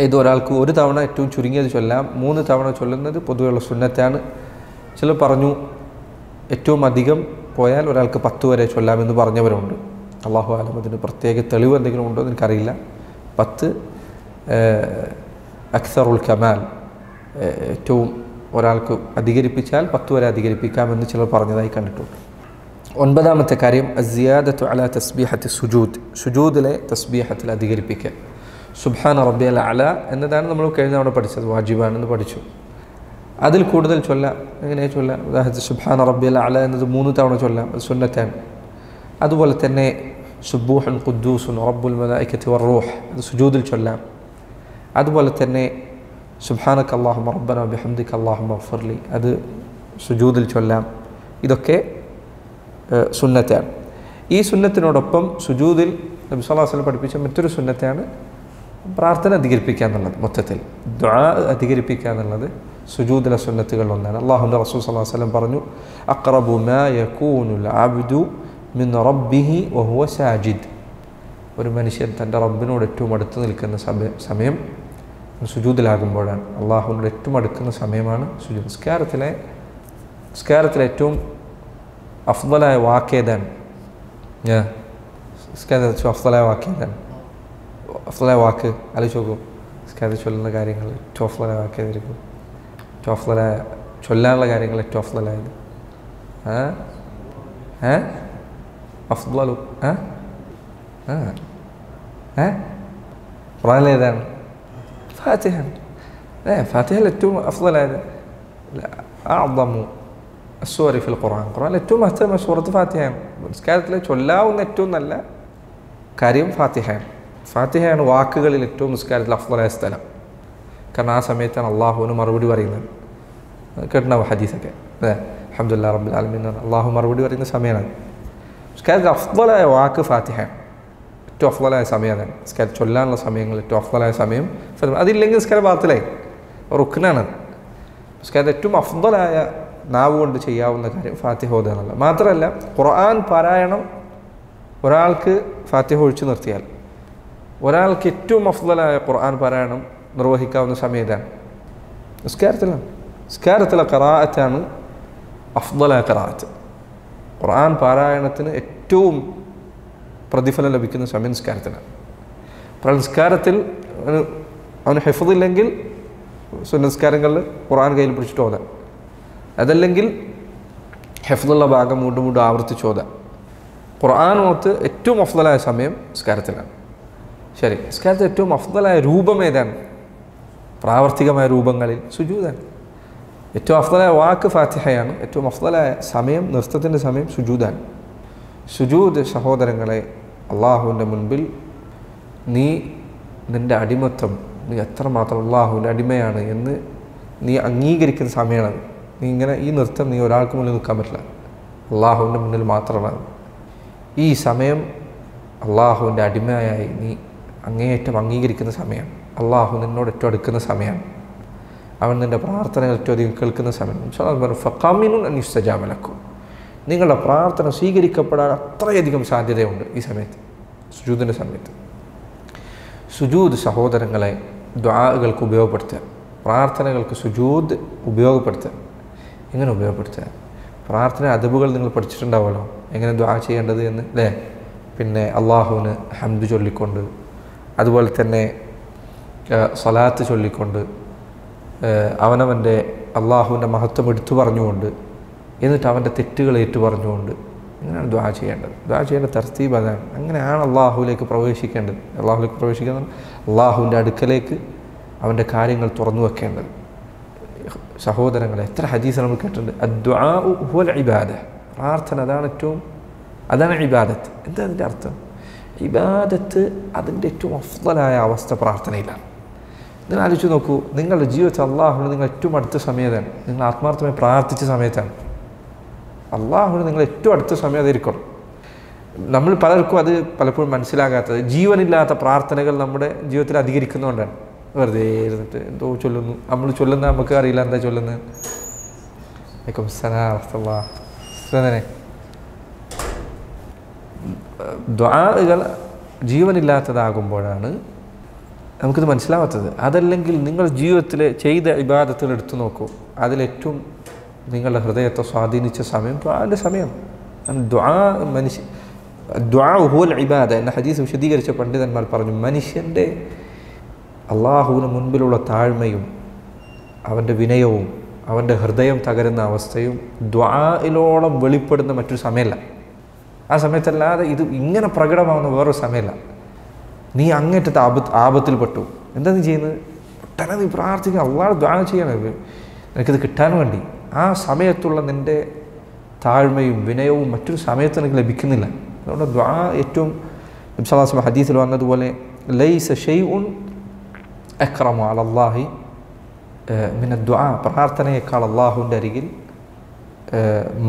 [SPEAKER 1] ഇത് ഒരാൾക്ക് ഒരു തവണ ഏറ്റവും ചുരുങ്ങിയത് ചൊല്ലാം, 3 തവണ ചൊല്ലുന്നത് പൊതുവെയുള്ള സുന്നത്താണ്. ചിലർ പറഞ്ഞു ഏറ്റവും അധികം പോയാൽ ഒരാൾക്ക് 10 വരെ ചൊല്ലാമെന്ന് പറഞ്ഞവരുണ്ട്. അല്ലാഹു അലം, അതിന് പ്രത്യേക തെളിവ് എന്തെങ്കിലും ഉണ്ടോ എന്ന് എനിക്കറിയില്ല. 10 അക്സറുൽ കമാൽ, ഏറ്റവും ഒരാൾക്ക് അധികരിപ്പിച്ചാൽ 10 വരെ അധികരിപ്പിക്കാമെന്ന് ചിലർ പറഞ്ഞതായി കണ്ടിട്ടുണ്ട്. 9ാമത്തെ കാര്യം അസിയാദത്തു അല തസ്ബീഹത്തി സുജൂദ്, സുജൂദിലെ തസ്ബീഹത്തിൽ അധികരിപ്പിക്കുക. സുബ്ഹാന റബ്ബിയൽ അഅല എന്നതാണ് നമ്മൾ കഴിഞ്ഞ തവണ പഠിച്ചത്, വാജിബാണെന്ന് പഠിച്ചു. അതിൽ കൂടുതൽ ചൊല്ലാം. എങ്ങനെയാണ് ചൊല്ലാം? ഉദാഹരണത്തിന് സുബ്ഹാന റബ്ബിയൽ അഅല എന്നത് 3 തവണ ചൊല്ലാം, അത് സുന്നത്താണ്. അതുപോലെ തന്നെ സുബ്ബൂഹുൻ ഖുദ്ദൂസുൻ റബ്ബുൽ മലായികത്തി വറൂഹ്, അത് സുജൂദിൽ ചൊല്ലാം. അതുപോലെ തന്നെ സുബ്ഹാനക അല്ലാഹുമ്മ റബ്ബന വബിഹംദിക അല്ലാഹുമ്മ ഇഗ്ഫിർലി, അത് സുജൂദിൽ ചൊല്ലാം. ഇതൊക്കെ സുന്നത്താണ്. ഈ സുന്നത്തിനോടൊപ്പം സുജൂദിൽ നബി സല്ലല്ലാഹു അലൈഹി വസല്ലം പഠിപ്പിച്ച മറ്റൊരു സുന്നത്താണ് പ്രാർത്ഥന അധികരിപ്പിക്കുക എന്നുള്ളത്. മൊത്തത്തിൽ ദുആ അധികരിപ്പിക്കുക എന്നുള്ളത് സുജൂദിലെ സുന്നത്തുകളിലൊന്നാണ്. അല്ലാഹുവിൻ്റെ റസൂൽ സല്ലല്ലാഹു അലൈഹി വസല്ലം പറഞ്ഞു, അഖ്റബു മാ യകൂനുൽ അബ്ദു മിൻ റബ്ബിഹി വഹുവ സാജിദ്. ഒരു മനുഷ്യൻ തൻ്റെ റബ്ബിനോട് ഏറ്റവും അടുത്ത് നിൽക്കുന്ന സമയം സുജൂദിലാകുമ്പോഴാണ്. അള്ളാഹുവിനോട് ഏറ്റവും അടുക്കുന്ന സമയമാണ് സുജൂദ്. നിസ്കാരത്തിലെ ഏറ്റവും അഫ്ളലായ വാക്കേതാണ്? നിസ്കാരത്തിൽ അഫ്ളലായ വാക്കേതാണ്? അഫ്ളലായ വാക്ക് ആലോചിച്ച് നോക്കൂ. നിസ്കാരത്തിൽ ചൊല്ലുന്ന കാര്യങ്ങൾ ഏറ്റവും അഫ്ളലായ വാക്കേതായിരിക്കും? ഏറ്റവും അഫ്ളലായ ചൊല്ലാനുള്ള കാര്യങ്ങൾ ഏറ്റവും അഫ്ളലായത് അഫ്ളലു ഖുർആനിലേതാണ്? ഫാത്തിഹയാണ്. ഫാത്തിഹയിൽ ഏറ്റവും അഫ്ളലായത് അഅ്ളമു അസ്സൂറ ഫിൽ ഖുർആൻ, ഖുർആനിൽ ഏറ്റവും മഹത്തരമായ സൂറത്ത് ഫാത്തിഹയാണ്. നിസ്കാരത്തിൽ ചൊല്ലാവുന്ന ഏറ്റവും നല്ല കാര്യം ഫാത്തിഹയാണ്. ഫാത്തിഹയാണ് വാക്കുകളിൽ ഏറ്റവും നിസ്കാരത്തിൽ അഫ്ളലായ സ്ഥലം. കാരണം ആ സമയത്താണ് അള്ളാഹുവിന് മറുപടി പറയുന്നത്. കേട്ടിട്ടുണ്ടാവും ഹദീസൊക്കെ, അതെ, അൽഹംദുലില്ലാഹി റബ്ബിൽ ആലമീൻ അള്ളാഹു മറുപടി പറയുന്ന സമയമാണ്. നിസ്കാരത്തിൽ അഫ്ളലായ വാക്ക് ഫാത്തിഹയാണ്. ഏറ്റവും അഫ്ളലായ സമയം അതാണ്. നിസ്കാരം ചൊല്ലാനുള്ള സമയങ്ങൾ ഏറ്റവും അഫ്ളലായ സമയം. അതില്ലെങ്കിൽ നിസ്കാരം ബാത്തിലായി, റുക്നാണ്. നിസ്കാരത്തിൽ ഏറ്റവും അഫ്ളലായ നാവ് കൊണ്ട് ചെയ്യാവുന്ന കാര്യം ഫാത്തിഹ ഓതുക എന്നുള്ളത്. മാത്രമല്ല ഖുർആൻ പാരായണം ഒരാൾക്ക് ഫാത്തിഹ ഒഴിച്ചു നിർത്തിയാൽ ഒരാൾക്ക് ഏറ്റവും അഫ്ളലായ ഖുർആൻ പാരായണം നിർവഹിക്കാവുന്ന സമയത്താണ് നിസ്കാരത്തിലാണ്. നിസ്കാരത്തിലെ ഖിറാഅത്താണ് അഫ്ളലായ ഖിറാഅത്ത്. ഖുർആൻ പാരായണത്തിന് ഏറ്റവും പ്രതിഫലം ലഭിക്കുന്ന സമയം നിസ്കാരത്തിലാണ്. അപ്പോൾ നിസ്കാരത്തിൽ അവന് ഹിഫ്ളില്ലെങ്കിൽ സുന്നസ്കാരങ്ങളിൽ ഖുർആൻ കയ്യിൽ പിടിച്ചിട്ട് ഓതാം. അതല്ലെങ്കിൽ ഹെഫ്ദുള്ള ഭാഗം വീണ്ടും വീണ്ടും ആവർത്തിച്ചോതാം. ഖുർആൻ ഓത്ത് ഏറ്റവും അഫ്ദലായ സമയം നിസ്കാരത്തിലാണ്. ശരി, നിസ്കാരത്തിൽ ഏറ്റവും അഫ്ദലായ രൂപം ഏതാണ്? പ്രാവർത്തികമായ രൂപങ്ങളിൽ സുജൂദാണ്. ഏറ്റവും അഫ്ദലായ വാക്ക് ഫാത്തിഹയാണ്. ഏറ്റവും അഫ്ദലായ സമയം, നൃത്തത്തിൻ്റെ സമയം സുജൂദാണ്. സുജൂദ് സഹോദരങ്ങളെ, അള്ളാഹുവിൻ്റെ മുൻപിൽ നീ നിൻ്റെ അടിമത്വം, നീ എത്രമാത്രം അള്ളാഹുവിൻ്റെ അടിമയാണ് എന്ന് നീ അംഗീകരിക്കുന്ന സമയമാണ്. നീ ഇങ്ങനെ ഈ നൃത്തം നീ ഒരാൾക്ക് മുന്നിൽ നിൽക്കാൻ പറ്റില്ല, അള്ളാഹുവിൻ്റെ മുന്നിൽ മാത്രമാണ്. ഈ സമയം അള്ളാഹുവിൻ്റെ അടിമയായി നീ അങ്ങേയറ്റം അംഗീകരിക്കുന്ന സമയമാണ്. അള്ളാഹു നിന്നോട് ഏറ്റവും അടുക്കുന്ന സമയമാണ്. അവൻ നിൻ്റെ പ്രാർത്ഥനകൾ ഏറ്റവും അധികം കേൾക്കുന്ന സമയം. ഫഖാമിനുൻ അൻ യുസ്തജാബ ലക്കും, നിങ്ങളുടെ പ്രാർത്ഥന സ്വീകരിക്കപ്പെടാൻ അത്രയധികം സാധ്യതയുണ്ട് ഈ സമയത്ത്, സുജൂദിൻ്റെ സമയത്ത്. സുജൂദ് സഹോദരങ്ങളെ ദുആകൾക്ക് ഉപയോഗപ്പെടുത്തുക, പ്രാർത്ഥനകൾക്ക് സുജൂദ് ഉപയോഗപ്പെടുത്തുക. എങ്ങനെ ഉപയോഗപ്പെടുത്തുക? പ്രാർത്ഥന അദബുകൾ നിങ്ങൾ പഠിച്ചിട്ടുണ്ടാവുമല്ലോ, എങ്ങനെ ദുആ ചെയ്യേണ്ടത് എന്ന് അല്ലേ? പിന്നെ അള്ളാഹുവിന് ഹംദ് ചൊല്ലിക്കൊണ്ട്, അതുപോലെ തന്നെ സ്വലാത്ത് ചൊല്ലിക്കൊണ്ട്, അവനവൻ്റെ അള്ളാഹുവിൻ്റെ മഹത്വം എടുത്തു പറഞ്ഞുകൊണ്ട്, എന്നിട്ട് അവൻ്റെ തെറ്റുകൾ ഏറ്റു പറഞ്ഞുകൊണ്ട് ഇങ്ങനെയാണ് ദുആ ചെയ്യേണ്ടത്. ദുആ ചെയ്യേണ്ട തർത്തീബ് അതാണ്. അങ്ങനെയാണ് അള്ളാഹുവിലേക്ക് പ്രവേശിക്കേണ്ടത്. അള്ളാഹുലേക്ക് പ്രവേശിക്കുന്നത് അള്ളാഹുവിൻ്റെ അടുക്കലേക്ക് അവൻ്റെ കാര്യങ്ങൾ തുറന്നു വെക്കേണ്ടത്. സഹോദരങ്ങളെ, എത്ര ഹദീസ് നമ്മൾ കേട്ടിട്ടുണ്ട്. അദ്ദുആഉ ഹുവൽ ഇബാദ, പ്രാർത്ഥന അതാണ് ഇബാദത്ത്. എന്താ അതിൻ്റെ അർത്ഥം? ഇബാദത്ത് അതിൻ്റെ ഏറ്റവും അഫ്ളലായ അവസ്ഥ പ്രാർത്ഥനയിലാണ്. നിങ്ങൾ ആലോചിച്ച് നോക്കൂ, നിങ്ങളുടെ ജീവിതത്തിൽ അള്ളാഹുവിന് നിങ്ങൾ ഏറ്റവും അടുത്ത സമയത്താണ്, നിങ്ങൾ ആത്മാർത്ഥമായി പ്രാർത്ഥിച്ച സമയത്താണ്. അള്ളാഹുവിന് നിങ്ങൾ ഏറ്റവും അടുത്ത സമയം അതായിരിക്കണം. നമ്മൾ പലർക്കും അത് പലപ്പോഴും മനസ്സിലാകാത്തത്, ജീവനില്ലാത്ത പ്രാർത്ഥനകൾ നമ്മുടെ ജീവിതത്തിൽ അധികരിക്കുന്നതുകൊണ്ടാണ്. വെറുതെ ഇരുന്നിട്ട് എന്തോ ചൊല്ലുന്നു, നമ്മൾ ചൊല്ലുന്ന നമുക്ക് അറിയില്ല എന്താ ചൊല്ലുന്നത്. ദുആകൾ ജീവനില്ലാത്തതാകുമ്പോഴാണ് നമുക്കിത് മനസ്സിലാവാത്തത്. അതല്ലെങ്കിൽ നിങ്ങൾ ജീവിതത്തിൽ ചെയ്ത ഇബാദത്തുകൾ എടുത്തു നോക്കൂ, അതിലേറ്റവും നിങ്ങളുടെ ഹൃദയത്തെ സ്വാധീനിച്ച സമയം ദുആന്റെ സമയം. ദുആ ഹുവൽ ഇബാദ എന്ന ഹദീസ് വിശദീകരിച്ച പണ്ഡിതന്മാർ പറഞ്ഞു, മനുഷ്യൻ്റെ അള്ളാഹുവിന് മുൻപിലുള്ള താഴ്മയും അവൻ്റെ വിനയവും അവൻ്റെ ഹൃദയം തകരുന്ന അവസ്ഥയും ദുആയിലോളം വെളിപ്പെടുന്ന മറ്റൊരു സമയമല്ല. ആ സമയത്തല്ലാതെ ഇത് ഇങ്ങനെ പ്രകടമാവുന്ന വേറൊരു സമയമല്ല. നീ അങ്ങേറ്റത്തെ ആപത്തിൽപ്പെട്ടു, എന്താ നീ ചെയ്യുന്നത്? പെട്ടെന്ന് നീ പ്രാർത്ഥിക്കുക, അള്ളാഹ് ദുആ ചെയ്യണം എനിക്കിത് കിട്ടാൻ വേണ്ടി. ആ സമയത്തുള്ള നിൻ്റെ താഴ്മയും വിനയവും മറ്റൊരു സമയത്ത് എനിക്ക് ലഭിക്കുന്നില്ല. അതുകൊണ്ട് ദുആ ഏറ്റവും നബി സല്ലല്ലാഹു അലൈഹി വസല്ലം ഹദീസിൽ വന്നതുപോലെ ലൈസ ഷൈഉൻ അക്റമു അലല്ലാഹി മിന ദുആ, പ്രാർത്ഥനയേക്കാൾ അള്ളാഹുവിൻ്റെ അരികിൽ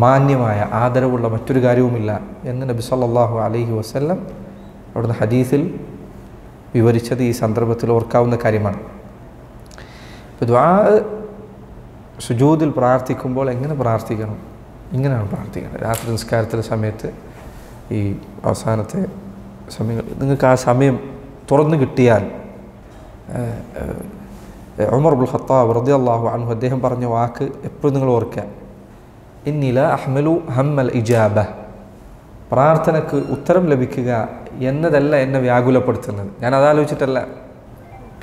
[SPEAKER 1] മാന്യമായ ആദരവുള്ള മറ്റൊരു കാര്യവുമില്ല എന്ന് നബി സല്ലല്ലാഹു അലൈഹി വസല്ലം അവിടുന്ന് ഹദീസിൽ വിവരിച്ചത് ഈ സന്ദർഭത്തിൽ ഓർക്കാവുന്ന കാര്യമാണ്. ഇപ്പോൾ ദുആ സുജൂദിൽ പ്രാർത്ഥിക്കുമ്പോൾ എങ്ങനെ പ്രാർത്ഥിക്കണം? ഇങ്ങനെയാണ് പ്രാർത്ഥിക്കുന്നത്. രാത്രി നിസ്കാരത്തിൻ്റെ സമയത്ത് ഈ അവസാനത്തെ സമയങ്ങൾ നിങ്ങൾക്ക് ആ സമയം തുറന്നു കിട്ടിയാൽ, ഉമർ ഇബ്നുൽ ഖത്താബ് റളിയല്ലാഹു അൻഹു അദ്ദേഹം പറഞ്ഞ വാക്ക് എപ്പോഴും നിങ്ങൾ ഓർക്കുക, ഇന്നി ലാ അഹ്മലു ഹമ്മൽ ഇജാബ, പ്രാർത്ഥനയ്ക്ക് ഉത്തരം ലഭിക്കുക എന്നതല്ല എന്നെ വ്യാകുലപ്പെടുത്തുന്നത്, ഞാൻ അതാലോചിച്ചിട്ടല്ല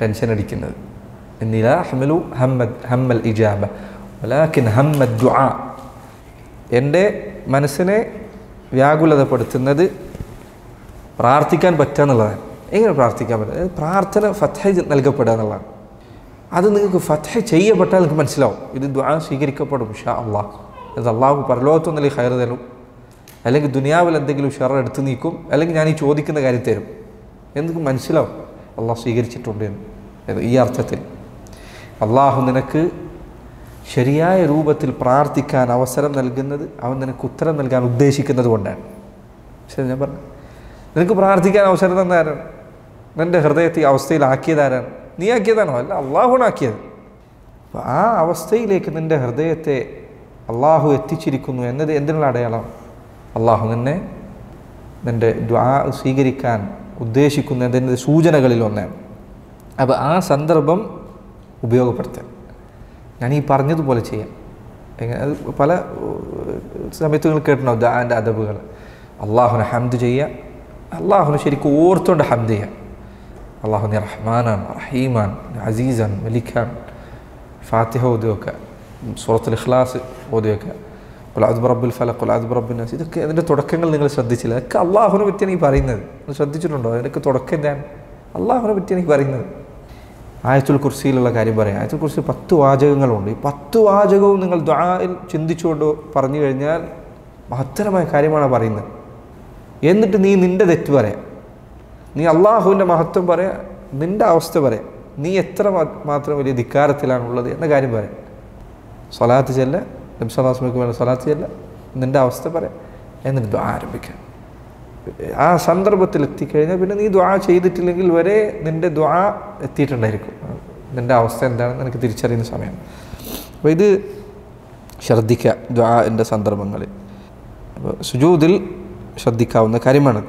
[SPEAKER 1] ടെൻഷൻ അടിക്കുന്നത്. ഇന്നി ലാ അഹ്മലു ഹമ്മൽ ഇജാബ വലാകിൻ ഹമ്മ ദുആ, എൻ്റെ മനസ്സിനെ വ്യാകുലതപ്പെടുത്തുന്നത് പ്രാർത്ഥിക്കാൻ പറ്റുക എന്നുള്ളതാണ്. എങ്ങനെ പ്രാർത്ഥിക്കാൻ പറ്റുക? പ്രാർത്ഥന ഫത്ഹ നൽകപ്പെടുക എന്നുള്ളതാണ്. അത് നിങ്ങൾക്ക് ഫത്ഹ ചെയ്യപ്പെട്ടാൽ നിങ്ങൾക്ക് മനസ്സിലാവും ഇത് ദുആ സ്വീകരിക്കപ്പെടും ഇൻഷാ അല്ലാഹ്. അത് അള്ളാഹു പരലോകത്തൊന്നല്ലേ ഖൈർ തരും, അല്ലെങ്കിൽ ദുനിയാവിൽ എന്തെങ്കിലും ഷർ എടുത്തു നീക്കും, അല്ലെങ്കിൽ ഞാൻ ഈ ചോദിക്കുന്ന കാര്യം തരും എന്ന് മനസ്സിലാവും അള്ളാഹ് സ്വീകരിച്ചിട്ടുണ്ട് എന്ന്. ഈ അർത്ഥത്തിൽ അള്ളാഹു നിനക്ക് ശരിയായ രൂപത്തിൽ പ്രാർത്ഥിക്കാൻ അവസരം നൽകുന്നത് അവൻ നിനക്ക് ഉത്തരം നൽകാൻ ഉദ്ദേശിക്കുന്നത് കൊണ്ടാണ്. ശരി, ഞാൻ പറഞ്ഞു, നിനക്ക് പ്രാർത്ഥിക്കാൻ അവസരം തന്നാരാണ്? നിൻ്റെ ഹൃദയത്തെ ഈ അവസ്ഥയിലാക്കിയതാരാണ്? നീ ആക്കിയതാണോ? അല്ല, അള്ളാഹുവാണ് ആക്കിയത്. അപ്പോൾ ആ അവസ്ഥയിലേക്ക് നിൻ്റെ ഹൃദയത്തെ അള്ളാഹു എത്തിച്ചിരിക്കുന്നു എന്നത് എന്തിനുള്ള അടയാളം? അള്ളാഹു നിൻ്റെ ദുആ സ്വീകരിക്കാൻ ഉദ്ദേശിക്കുന്നതിൻ്റെ സൂചനകളിൽ ഒന്നാണ്. അപ്പോൾ ആ സന്ദർഭം ഉപയോഗപ്പെടുത്താൻ ഞാൻ ഈ പറഞ്ഞതുപോലെ ചെയ്യാം. എങ്ങനെ? അത് പല സമയത്ത് നിങ്ങൾ കേട്ടിട്ടുണ്ടാവും ദുആൻ്റെ അദബുകൾ. അള്ളാഹുവിനെ ഹംദ് ചെയ്യുക, അള്ളാഹുവിനെ ശരിക്കും ഓർത്തുകൊണ്ട് ഹംദ് ചെയ്യുക. അള്ളാഹു നീ റഹ്മാനാണ്, റഹീമാണ്, അസീസാണ്, മലിക്കാണ്, ഫാത്തിഹ ഓതുക. സൂറത്തുൽ ഇഖ്ലാസ് ഓതി വെക്കുക, ഖുൽ റബ്ബുൽ ഫലഖ്, ഖുൽ റബ്ബുൻ നാസ്. ഇതൊക്കെ അതിൻ്റെ തുടക്കങ്ങൾ നിങ്ങൾ ശ്രദ്ധിച്ചില്ല. അതൊക്കെ അള്ളാഹുവിനെ പറ്റിയാണ് ഈ പറയുന്നത്. നിങ്ങൾ ശ്രദ്ധിച്ചിട്ടുണ്ടോ? അതിനൊക്കെ തുടക്കം എന്താണ്? അള്ളാഹുവിനെ പറ്റിയാണ് ഈ പറയുന്നത്. ആയത്തുൽ കുർസിയിലുള്ള കാര്യം പറയാം. ആയത്തുൽ കുർസി 10 വാചകങ്ങളുണ്ട്. ഈ 10 വാചകവും നിങ്ങൾ ദുആയിൽ ചിന്തിച്ചുകൊണ്ട് പറഞ്ഞു കഴിഞ്ഞാൽ മഹത്തരമായ കാര്യമാണ് പറയുന്നത്. എന്നിട്ട് നീ നിൻ്റെ തെറ്റ് പറയാം, നീ അള്ളാഹുവിൻ്റെ മഹത്വം പറയാം, നിൻ്റെ അവസ്ഥ പറയാം, നീ എത്ര മാത്രം വലിയ ധിക്കാരത്തിലാണുള്ളത് എന്ന കാര്യം പറയാം. സ്വലാത്ത് ചെല്ല, നബി സല്ലല്ലാഹു അലൈഹി വസല്ലം വേണ്ട സ്വലാത്ത് ചെല്ല, നിൻ്റെ അവസ്ഥ പറയാം, എന്നിട്ട് ദുആ ആരംഭിക്കാം. ആ സന്ദർഭത്തിൽ എത്തിക്കഴിഞ്ഞാൽ പിന്നെ നീ ദുആ ചെയ്തിട്ടില്ലെങ്കിൽ വരെ നിൻ്റെ ദുആ എത്തിയിട്ടുണ്ടായിരിക്കും. നിൻ്റെ അവസ്ഥ എന്താണെന്ന് എനിക്ക് തിരിച്ചറിയുന്ന സമയമാണ്. അപ്പോൾ ഇത് ശ്രദ്ധിക്കുക ദുആൻ്റെ സന്ദർഭങ്ങളിൽ. അപ്പോൾ സുജൂദിൽ ശ്രദ്ധിക്കാവുന്ന കാര്യമാണ്.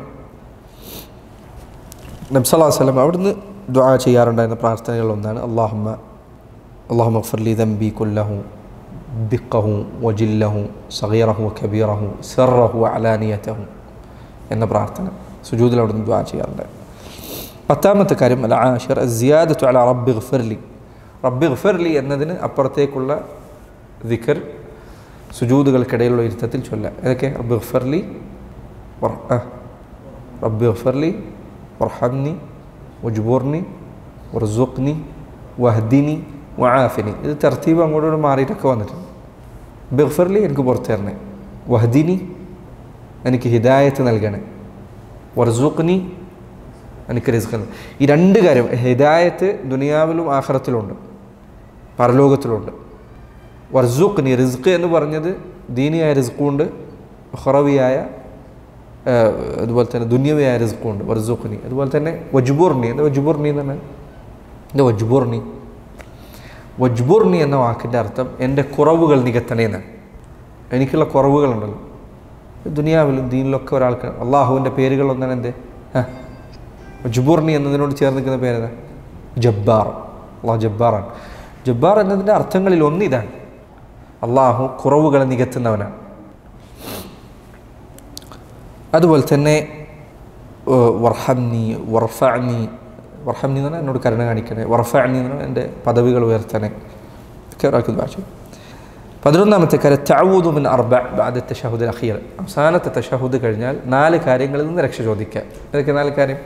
[SPEAKER 1] നബി സല്ലല്ലാഹു അലൈഹി വസല്ലം അവിടുന്ന് ദുആ ചെയ്യാറുണ്ടായിരുന്ന പ്രാർത്ഥനകളിലൊന്നാണ് അല്ലാഹുമ്മ ഗ്ഫിർ ലി ദംബി കുല്ലഹു ദിഖഹു വജില്ലഹു സഗീറഹു വകബീറഹു സിർറഹു വഅലാനിയതഹു എന്ന പ്രാർത്ഥന സുജൂദിൽ അവിടുന്ന് ദുആ ചെയ്യാറുണ്ടായിരുന്നു. 10ാമത്തെ കാര്യം അൽ ആശിർ അസ്സിയാദത്തു അലാ റബ്ബി ഗ്ഫിർ ലി എന്നതിന് അപ്പുറത്തേക്കുള്ള ദിക്ർ സുജൂദുകൾക്കിടയിലുള്ള ഇരുത്തത്തിൽ ചൊല്ലുക. ഏതൊക്കെ? റബ്ബി ഗ്ഫിർ ലി വർഹംനി വജ്ബുർനി വർസുഖ്നി വഹ്ദിനി വആഫിനി. ഇത് തർത്തീബ് അങ്ങോട്ടോട് മാറിയിട്ടൊക്കെ വന്നിട്ടുണ്ട്. റബ്ബി ഗ്ഫിർ ലി എനിക്ക് പുറത്തു തരണേ, വഹ്ദിനി എനിക്ക് ഹിദായത്ത് നൽകണേ, വർസുഖ്നി എനിക്ക് റിസ്ക്. ഈ 2 കാര്യം, ഹിദായത്ത് ദുനിയാവിലും ആഖിറത്തിലുണ്ട്, പരലോകത്തിലുണ്ട്. വർസുഖ്നി റിസ്ക് എന്ന് പറഞ്ഞത് ദീനിയായ റിസ്ക്കുണ്ട്, ഉഖറവിയായ അതുപോലെ തന്നെ ദുന്യവിയായ റിസ്ക്കുണ്ട്. വർസുഖ്നി. അതുപോലെ തന്നെ വജ്ബുർനി. എന്താ വജ്ബുർനി എന്ന് പറഞ്ഞാൽ? എന്താ വജ്ബുർനി എന്ന വാക്കിൻ്റെ അർത്ഥം എൻ്റെ കുറവുകൾ നികത്തണേ എന്നാണ്. എനിക്കുള്ള കുറവുകളുണ്ടല്ലോ ദുനിയാവിലും ദീനിലൊക്കെ ഒരാൾക്ക്. അള്ളാഹുവിൻ്റെ പേരുകളൊന്നാണ് എന്ത്? വജ്ബുർനി എന്നതിനോട് ചേർന്ന് നിൽക്കുന്ന പേരേതാ? ജബ്ബാർ. അള്ളാഹു ജബ്ബാറാണ്. ജബ്ബാർ എന്നതിൻ്റെ അർത്ഥങ്ങളിൽ ഒന്നിതാണ്, അള്ളാഹു കുറവുകളെ നികത്തുന്നവനാണ്. അതുപോലെ തന്നെ വർഹംനി വർഫഅനി എന്ന് പറഞ്ഞാൽ എന്നോട് കരുണ കാണിക്കണേ, വർഫഅനി എന്ന് പറഞ്ഞാൽ എൻ്റെ പദവികൾ ഉയർത്തണേ ഒക്കെ ഒരാൾക്ക് ദുആ ചെയ്യും. 11ാമത്തെ കാര്യം തഅവൂദു മിൻ അർബഅ ബഅദ തശഹുദിൽ അഖീർ. അവസാനത്തെ തശഹുദ് കഴിഞ്ഞാൽ 4 കാര്യങ്ങളിൽ നിന്ന് രക്ഷ ചോദിക്കുക. ഏതൊക്കെ 4 കാര്യം?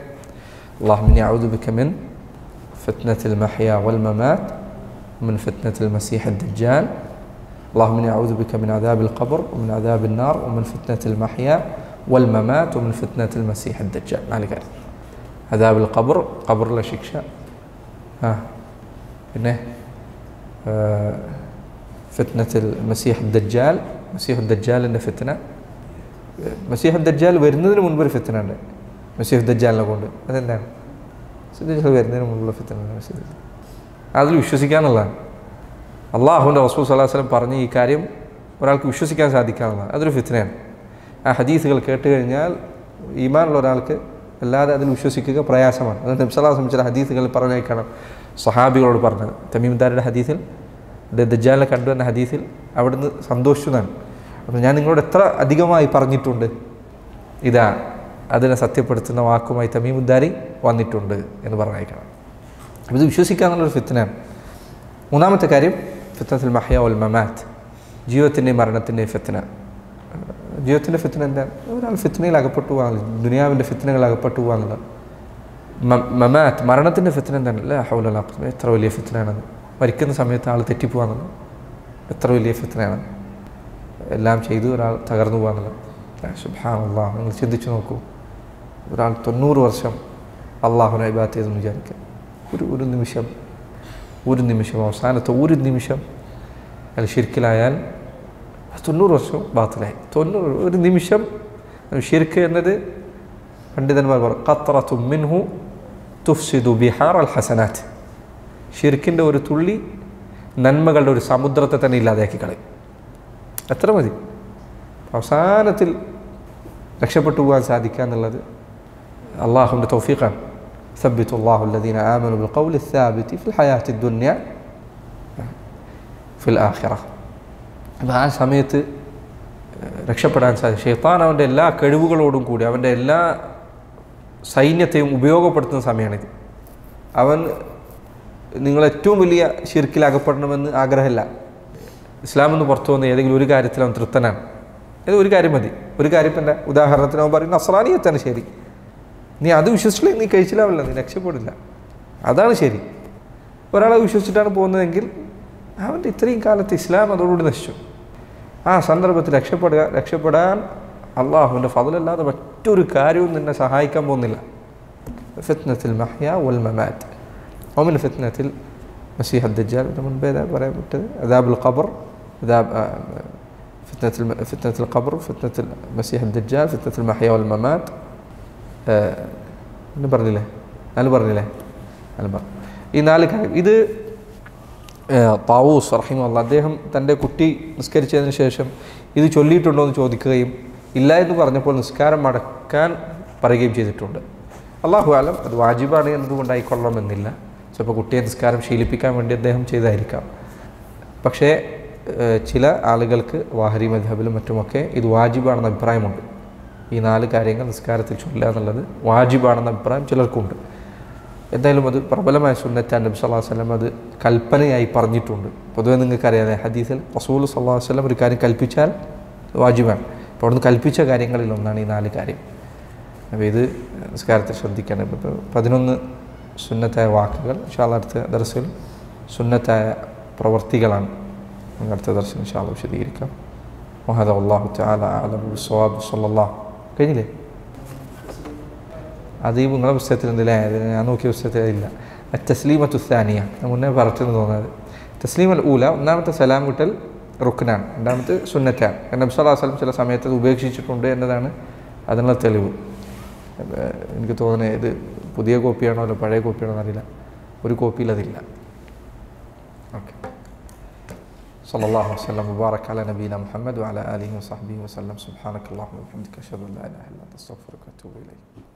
[SPEAKER 1] അല്ലാഹുമ്മ ഇന്നി അഊദു ബിക മിൻ ഫിത്നത്തിൽ മഹ്യാ വൽ മമാത് വമിൻ ഫിത്നത്തിൽ മസീഹ് ദജ്ജാൽ. അല്ലാഹുമ്മ ഇന്നി അഊദു ബിക മിൻ അദാബിൽ ഖബ്ർ വമിൻ അദാബിൻ നാർ വമിൻ ഫിത്നത്തിൽ മഹ്യാ വൽ മമാത് വമിൻ ഫിത്നത്തിൽ മസീഹ് ദജ്ജാൽ. 4 കാര്യം. അദാബിൽ ഖബ്ർ, ഖബറിലെ ശിക്ഷ. പിന്നെ ഫിത്നത്തിൽ മസീഹ് ദജ്ജാൽ, മസീഹ് ദജ്ജാലിൻ്റെ ഫിത്ന. മസീഹ് ദജ്ജാൽ വരുന്നതിന് മുൻപൊരു ഫിത്ന ഉണ്ട് മസീഹ് ദജ്ജാലിനെ കൊണ്ട്. അതെന്താണ്? ദജ്ജാൽ വരുന്നതിന് മുമ്പുള്ള ഫിത്ന. അതിൽ വിശ്വസിക്കാന്നുള്ളതാണ്. അള്ളാഹുവിൻ്റെ റസൂൽ സ്വല്ലല്ലാഹു അലൈഹി വസല്ലം പറഞ്ഞ ഈ കാര്യം ഒരാൾക്ക് വിശ്വസിക്കാൻ സാധിക്കാനുള്ളതാണ്. അതൊരു ഫിത്നയാണ്. ആ ഹദീസുകൾ കേട്ട് കഴിഞ്ഞാൽ ഈമാനുള്ള ഒരാൾക്ക് അല്ലാതെ അതിൽ വിശ്വസിക്കുക പ്രയാസമാണ്. അത് നബി സല്ലല്ലാഹു അലൈഹി വസല്ലം ചില ഹദീസുകൾ പറഞ്ഞേക്കണം സഹാബികളോട് പറഞ്ഞത്. തമീംദാരിയുടെ ഹദീസിൽ ദജ്ജാലിനെ കണ്ടു എന്ന ഹദീസിൽ അവിടുന്ന് സന്തോഷിച്ചതാണ്. അപ്പോൾ ഞാൻ നിങ്ങളോട് എത്ര അധികമായി പറഞ്ഞിട്ടുണ്ട്, ഇതാ അതിനെ സത്യപ്പെടുത്തുന്ന വാക്കുമായി തമീമുദ്ദാരി വന്നിട്ടുണ്ട് എന്ന് പറഞ്ഞേക്കണം. അപ്പോൾ ഇത് വിശ്വസിക്കുക എന്നുള്ളൊരു ഫിത്നയാണ്. 3ാമത്തെ കാര്യം ഫിത്നത്തുൽ മഹ്യാ വൽ മമാത്ത്, ജീവിതത്തിൻ്റെയും മരണത്തിൻ്റെയും ഫിത്ന. ജീവിതത്തിൻ്റെ ഫിത്ന എന്താണ്? ഒരാൾ ഫിത്നയിൽ അകപ്പെട്ടു പോകാന്നുള്ളത്, ദുനിയാവിൻ്റെ ഫിത്നകൾ അകപ്പെട്ടു പോകാന്നുള്ളത്. മമാത്ത് മരണത്തിൻ്റെ ഫിത്ന എന്താണ്? ലാ ഹൗല വലാ ഖുവത. എത്ര വലിയ ഫിത്നയാണത്. മരിക്കുന്ന സമയത്ത് ആൾ തെറ്റിപ്പോകാന്നുള്ളത് എത്ര വലിയ ഫിത്നയാണ്. എല്ലാം ചെയ്തു ഒരാൾ തകർന്നു പോകാന്നുള്ളത്. സുബ്ഹാനല്ലാഹ്. നിങ്ങൾ ചിന്തിച്ച് നോക്കൂ, ഒരാൾ 90 വർഷം അള്ളാഹുവിനെ ഇബാദത്ത് ചെയ്തെന്ന് വിചാരിക്കുക. ഒരു നിമിഷം അവസാനത്തെ ഒരു നിമിഷം അയാൾ ശിർക്കിലായാൽ 90 വർഷം ബാത്തിലായി. 90 ഒരു നിമിഷം ഷിർക്ക് എന്നത് പണ്ഡിതന്മാർ പറഞ്ഞു ഖത്രത്തും മിൻഹു തുഫ്സിദു ബിഹാർ അൽ ഹസനാത്ത്. ഷിർക്കിൻ്റെ ഒരു തുള്ളി നന്മകളുടെ ഒരു സമുദ്രത്തെ തന്നെ ഇല്ലാതെയാക്കി കളയും. എത്ര മതി. അവസാനത്തിൽ രക്ഷപ്പെട്ടു പോകാൻ സാധിക്കുക എന്നുള്ളത് അള്ളാഹുവിൻ്റെ തൗഫീഖാണ്. സബ്ബിത്തുല്ലാഹു അല്ലദീന ആമനു ബിൽ ഖൗലി സാബിതി ഫിൽ ഹയാത്തി ദുനിയ ഫിൽ ആഖിറ. അപ്പോൾ ആ സമയത്ത് രക്ഷപ്പെടാൻ സാധിക്കും. ശൈത്താൻ അവൻ്റെ എല്ലാ കഴിവുകളോടും കൂടി അവൻ്റെ എല്ലാ സൈന്യത്തെയും ഉപയോഗപ്പെടുത്തുന്ന സമയമാണിത്. അവൻ നിങ്ങളേറ്റവും വലിയ ശിർക്കിൽ അകപ്പെടണമെന്ന് ആഗ്രഹമില്ല. ഇസ്ലാമിൽ നിന്ന് പുറത്തു വന്ന ഏതെങ്കിലും ഒരു കാര്യത്തിൽ അവൻ തൃപ്തനാണ്. ഏത് ഒരു കാര്യം മതി. ഒരു കാര്യം തന്നെ ഉദാഹരണത്തിന് അവൻ പറയും നസ്രാനിയത്താണ് ശരി, നീ അത് വിശ്വസിച്ചില്ലെങ്കിൽ നീ കഴിച്ചില്ലാവില്ല, നീ രക്ഷപ്പെടില്ല, അതാണ് ശരി. ഒരാളെ വിശ്വസിച്ചിട്ടാണ് പോകുന്നതെങ്കിൽ അവൻ്റെ ഇത്രയും കാലത്ത് ഇസ്ലാം അതോടുകൂടി നശിച്ചു. ആ സന്ദർഭത്തിൽ രക്ഷപ്പെടാൻ അള്ളാഹുവിൻ്റെ ഫضലല്ലാതെ മറ്റൊരു കാര്യവും നിന്നെ സഹായിക്കാൻ പോകുന്നില്ല. ഫിത്നത്തുൽ മഹ്യ വൽ മമാത്ത് വമിൻ ഫിത്നത്തുൽ മസീഹ് അദ്ദജ്ജാൽ, മുൻപേ പറയാൻ പറ്റത് അദാബുൽ ഖബർ, ഫിത്നത്തുൽ ഖബർ, ഫിത്നത്തുൽ മസീഹ് അദ്ദജ്ജാൽ, ഫിത്നത്തുൽ മഹ്യ വൽ മമാത്ത്. പറഞ്ഞില്ലേ? പറഞ്ഞില്ലേ? ഈ 4 കാര്യം. ഇത് താവൂസ് റഹിമഹുല്ലാ അദ്ദേഹം തൻ്റെ കുട്ടി നിസ്കരിച്ചതിന് ശേഷം ഇത് ചൊല്ലിയിട്ടുണ്ടോ എന്ന് ചോദിക്കുകയും ഇല്ല എന്ന് പറഞ്ഞപ്പോൾ നിസ്കാരം മടക്കാൻ പറയുകയും ചെയ്തിട്ടുണ്ട്. അല്ലാഹു അലം, അത് വാജിബാണ് എന്നതുകൊണ്ടായിക്കൊള്ളണമെന്നില്ല. ചിലപ്പോൾ കുട്ടിയെ നിസ്കാരം ശീലിപ്പിക്കാൻ വേണ്ടി അദ്ദേഹം ചെയ്തായിരിക്കാം. പക്ഷേ ചില ആളുകൾക്ക് വാഹരി മദ്ഹബിലും മറ്റുമൊക്കെ ഇത് വാജിബാണെന്ന അഭിപ്രായമുണ്ട്. ഈ 4 കാര്യങ്ങൾ നിസ്കാരത്തിൽ ചൊല്ലുക എന്നുള്ളത് വാജിബാണെന്ന അഭിപ്രായം ചിലർക്കുണ്ട്. എന്തായാലും അത് പ്രബലമായ സുന്നത്താണ്. നബി സല്ലല്ലാഹു അലൈഹി വസല്ലം അത് കൽപ്പനയായി പറഞ്ഞിട്ടുണ്ട്. പൊതുവെ നിങ്ങൾക്കറിയാതെ ഹദീസിൽ റസൂൽ സല്ലല്ലാഹു അലൈഹി വസല്ലം ഒരു കാര്യം കൽപ്പിച്ചാൽ വാജിബാണ്. അപ്പോൾ അവിടുന്ന് കൽപ്പിച്ച കാര്യങ്ങളിൽ ഒന്നാണ് ഈ 4 കാര്യം. അപ്പോൾ ഇത് നിസ്കാരത്തിൽ ശ്രദ്ധിക്കണം. ഇപ്പോൾ 11 സുന്നത്തായ വാക്കുകൾ ഇൻഷാ അല്ലാഹ് അടുത്ത ദർസിൽ സുന്നത്തായ പ്രവർത്തികളാണ്. നമുക്ക് അടുത്ത ദർസിൽ ഇൻഷാ അല്ലാഹ് വിശദീകരിക്കാം. വഹദാ അല്ലാഹു തആല അഅലമു ബിസ്സവാബ്. സ്വല്ലല്ലാഹു കഴിഞ്ഞില്ലേ? അത് ഈ നിങ്ങളുടെ പുസ്തകത്തിൽ എന്തില്ലേ? ഞാൻ നോക്കിയ പുസ്തകത്തിലില്ല. തസ്ലീമത്തു സാനിയ മുന്നേ പറഞ്ഞെന്ന് തോന്നുന്നത്. തസ്ലീമൽ ഊല, ഒന്നാമത്തെ സലാം വിട്ടൽ റുക്നാണ്, രണ്ടാമത്തെ സുന്നത്താണ്. നബി സല്ലല്ലാഹു അലൈഹി വസല്ലം ചില സമയത്ത് അത് ഉപേക്ഷിച്ചിട്ടുണ്ട് എന്നതാണ് അതിനുള്ള തെളിവ്. എനിക്ക് തോന്നുന്നത് ഇത് പുതിയ കോപ്പിയാണോ അല്ല പഴയ കോപ്പിയാണോ എന്നറിയില്ല. ഒരു കോപ്പിയിൽ അതില്ല. ഓക്കെ. സല്ലല്ലാഹു അലൈഹി വസല്ലം മുബാറക അലാ നബീന മുഹമ്മദ് വഅലാ ആലിഹി വസഹ്ബിഹി വസല്ലം. സുബ്ഹാനക്കല്ലാഹുമ്മ വബിഹംദിക അശ്ഹദു അൻ ലാ ഇലാഹ ഇല്ല അൻത അസ്തഗ്ഫിറുക വഅതൂബു ഇലൈക്.